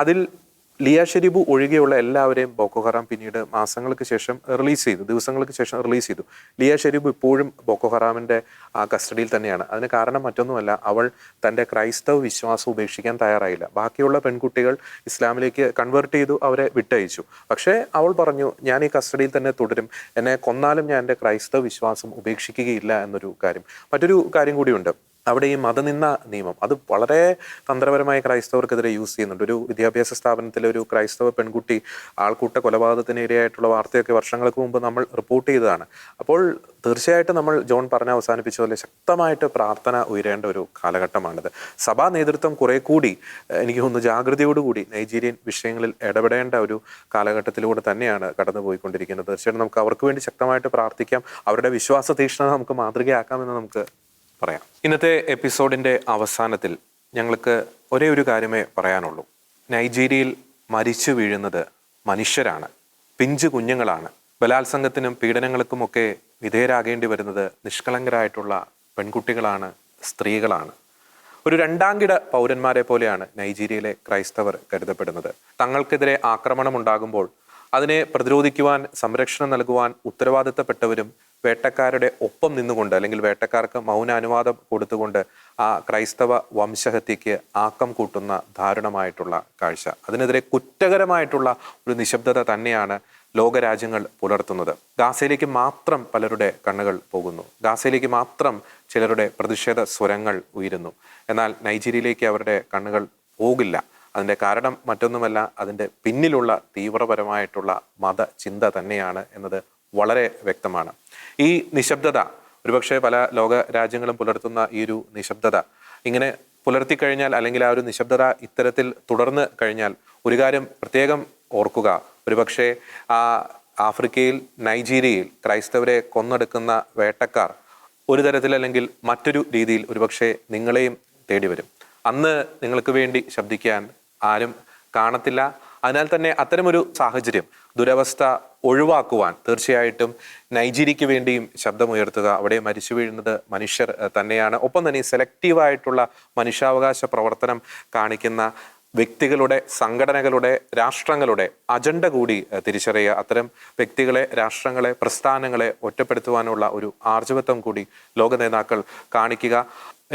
അതിൽ ലിയ ഷെരീബ് ഒഴികെയുള്ള എല്ലാവരെയും ബോക്കോ ഹറാം പിന്നീട് മാസങ്ങൾക്ക് ശേഷം റിലീസ് ചെയ്തു, ദിവസങ്ങൾക്ക് ശേഷം റിലീസ് ചെയ്തു. ലിയ ഷെരീബ് ഇപ്പോഴും ബോക്കോ ഹറാമിൻ്റെ കസ്റ്റഡിയിൽ തന്നെയാണ്. അതിന് കാരണം മറ്റൊന്നുമല്ല, അവൾ തൻ്റെ ക്രൈസ്തവ വിശ്വാസം ഉപേക്ഷിക്കാൻ തയ്യാറായില്ല. ബാക്കിയുള്ള പെൺകുട്ടികൾ ഇസ്ലാമിലേക്ക് കൺവേർട്ട് ചെയ്തു, അവരെ വിട്ടയച്ചു. പക്ഷേ അവൾ പറഞ്ഞു, ഞാൻ ഈ കസ്റ്റഡിയിൽ തന്നെ തുടരും, എന്നെ കൊന്നാലും ഞാൻ എൻ്റെ ക്രൈസ്തവ വിശ്വാസം ഉപേക്ഷിക്കുകയില്ല എന്നൊരു കാര്യം. മറ്റൊരു കാര്യം കൂടിയുണ്ട്, അവിടെ ഈ മതനിന്ദ നിയമം അത് വളരെ തന്ത്രപരമായി ക്രൈസ്തവർക്കെതിരെ യൂസ് ചെയ്യുന്നുണ്ട്. ഒരു വിദ്യാഭ്യാസ സ്ഥാപനത്തിലെ ഒരു ക്രൈസ്തവ പെൺകുട്ടി ആൾക്കൂട്ട കൊലപാതകത്തിന് ഇരയായിട്ടുള്ള വാർത്തയൊക്കെ വർഷങ്ങൾക്ക് മുമ്പ് നമ്മൾ റിപ്പോർട്ട് ചെയ്തതാണ്. അപ്പോൾ തീർച്ചയായിട്ടും നമ്മൾ ജോൺ പറഞ്ഞ അവസാനിപ്പിച്ച പോലെ ശക്തമായിട്ട് പ്രാർത്ഥന ഉയരേണ്ട ഒരു കാലഘട്ടമാണിത്. സഭാ നേതൃത്വം കുറെ കൂടി എനിക്ക് തോന്നുന്നു ജാഗ്രതയോടുകൂടി നൈജീരിയൻ വിഷയങ്ങളിൽ ഇടപെടേണ്ട ഒരു കാലഘട്ടത്തിലൂടെ തന്നെയാണ് കടന്നുപോയിക്കൊണ്ടിരിക്കുന്നത്. തീർച്ചയായിട്ടും നമുക്ക് അവർക്ക് വേണ്ടി ശക്തമായിട്ട് പ്രാർത്ഥിക്കാം. അവരുടെ വിശ്വാസ തീക്ഷ്ണത നമുക്ക് മാതൃകയാക്കാമെന്ന് നമുക്ക് പറയാം. ഇന്നത്തെ എപ്പിസോഡിൻ്റെ അവസാനത്തിൽ ഞങ്ങൾക്ക് ഒരേ ഒരു കാര്യമേ പറയാനുള്ളൂ. നൈജീരിയയിൽ മരിച്ചു വീഴുന്നത് മനുഷ്യരാണ്, പിഞ്ചു കുഞ്ഞുങ്ങളാണ്. ബലാത്സംഗത്തിനും പീഡനങ്ങൾക്കുമൊക്കെ വിധേയരാകേണ്ടി വരുന്നത് നിഷ്കളങ്കരായിട്ടുള്ള പെൺകുട്ടികളാണ്, സ്ത്രീകളാണ്. ഒരു രണ്ടാംകിട പൗരന്മാരെ പോലെയാണ് നൈജീരിയയിലെ ക്രൈസ്തവർ കരുതപ്പെടുന്നത്. തങ്ങൾക്കെതിരെ ആക്രമണം ഉണ്ടാകുമ്പോൾ അതിനെ പ്രതിരോധിക്കുവാൻ, സംരക്ഷണം നൽകുവാൻ ഉത്തരവാദിത്തപ്പെട്ടവരും വേട്ടക്കാരുടെ ഒപ്പം നിന്നുകൊണ്ട്, അല്ലെങ്കിൽ വേട്ടക്കാർക്ക് മൗനാനുവാദം കൊടുത്തുകൊണ്ട് ആ ക്രൈസ്തവ വംശഹത്യയ്ക്ക് ആക്കം കൂട്ടുന്ന ദാരുണമായിട്ടുള്ള കാഴ്ച. അതിനെതിരെ കുറ്റകരമായിട്ടുള്ള ഒരു നിശബ്ദത തന്നെയാണ് ലോകരാജ്യങ്ങൾ പുലർത്തുന്നത്. ഗാസയിലേക്ക് മാത്രം പലരുടെ കണ്ണുകൾ പോകുന്നു, ഗാസയിലേക്ക് മാത്രം ചിലരുടെ പ്രതിഷേധ സ്വരങ്ങൾ ഉയരുന്നു. എന്നാൽ നൈജീരിയയിലേക്ക് അവരുടെ കണ്ണുകൾ പോകില്ല. അതിൻ്റെ കാരണം മറ്റൊന്നുമല്ല, അതിൻ്റെ പിന്നിലുള്ള തീവ്രപരമായിട്ടുള്ള മതചിന്ത തന്നെയാണ് എന്നത് വളരെ വ്യക്തമാണ്. ഈ നിശബ്ദത, ഒരുപക്ഷെ പല ലോക രാജ്യങ്ങളും പുലർത്തുന്ന ഈ ഒരു നിശബ്ദത ഇങ്ങനെ പുലർത്തിക്കഴിഞ്ഞാൽ, അല്ലെങ്കിൽ ആ ഒരു നിശബ്ദത ഇത്തരത്തിൽ തുടർന്ന് കഴിഞ്ഞാൽ, ഒരു കാര്യം പ്രത്യേകം ഓർക്കുക, ഒരുപക്ഷെ ആ ആഫ്രിക്കയിൽ, നൈജീരിയയിൽ ക്രൈസ്തവരെ കൊന്നെടുക്കുന്ന വേട്ടക്കാർ ഒരു തരത്തിൽ അല്ലെങ്കിൽ മറ്റൊരു രീതിയിൽ ഒരുപക്ഷെ നിങ്ങളെയും തേടി വരും. അന്ന് നിങ്ങൾക്ക് വേണ്ടി ശബ്ദിക്കാൻ ആരും കാണത്തില്ല. അതിനാൽ തന്നെ അത്തരമൊരു സാഹചര്യം, ദുരവസ്ഥ ഒഴിവാക്കുവാൻ തീർച്ചയായിട്ടും നൈജീരിയയ്ക്ക് വേണ്ടിയും ശബ്ദമുയർത്തുക. അവിടെ മരിച്ചു വീഴുന്നത് മനുഷ്യർ തന്നെയാണ്. ഒപ്പം തന്നെ സെലക്റ്റീവായിട്ടുള്ള മനുഷ്യാവകാശ പ്രവർത്തനം കാണിക്കുന്ന വ്യക്തികളുടെ, സംഘടനകളുടെ, രാഷ്ട്രങ്ങളുടെ അജണ്ട കൂടി തിരിച്ചറിയുക. അത്തരം വ്യക്തികളെ, രാഷ്ട്രങ്ങളെ, പ്രസ്ഥാനങ്ങളെ ഒറ്റപ്പെടുത്തുവാനുള്ള ഒരു ആർജവത്വം കൂടി ലോക നേതാക്കൾ കാണിക്കുക.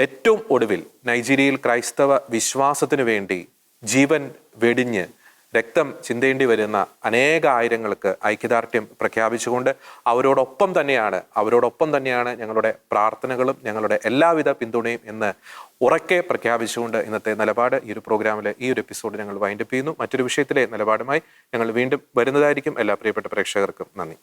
ഏറ്റവും ഒടുവിൽ നൈജീരിയയിൽ ക്രൈസ്തവ വിശ്വാസത്തിനു വേണ്ടി ജീവൻ വെടിഞ്ഞ് രക്തം ചിന്തേണ്ടി വരുന്ന അനേകായിരങ്ങൾക്ക് ഐക്യദാർഢ്യം പ്രഖ്യാപിച്ചുകൊണ്ട് അവരോടൊപ്പം തന്നെയാണ് ഞങ്ങളുടെ പ്രാർത്ഥനകളും ഞങ്ങളുടെ എല്ലാവിധ പിന്തുണയും എന്ന് ഉറക്കെ പ്രഖ്യാപിച്ചുകൊണ്ട് ഇന്നത്തെ നിലപാട്, ഈ ഒരു പ്രോഗ്രാമിലെ ഈ ഒരു എപ്പിസോഡ് ഞങ്ങൾ വൈൻഡപ്പ് ചെയ്യുന്നു. മറ്റൊരു വിഷയത്തിലെ നിലപാടുമായി ഞങ്ങൾ വീണ്ടും വരുന്നതായിരിക്കും. എല്ലാ പ്രിയപ്പെട്ട പ്രേക്ഷകർക്കും നന്ദി.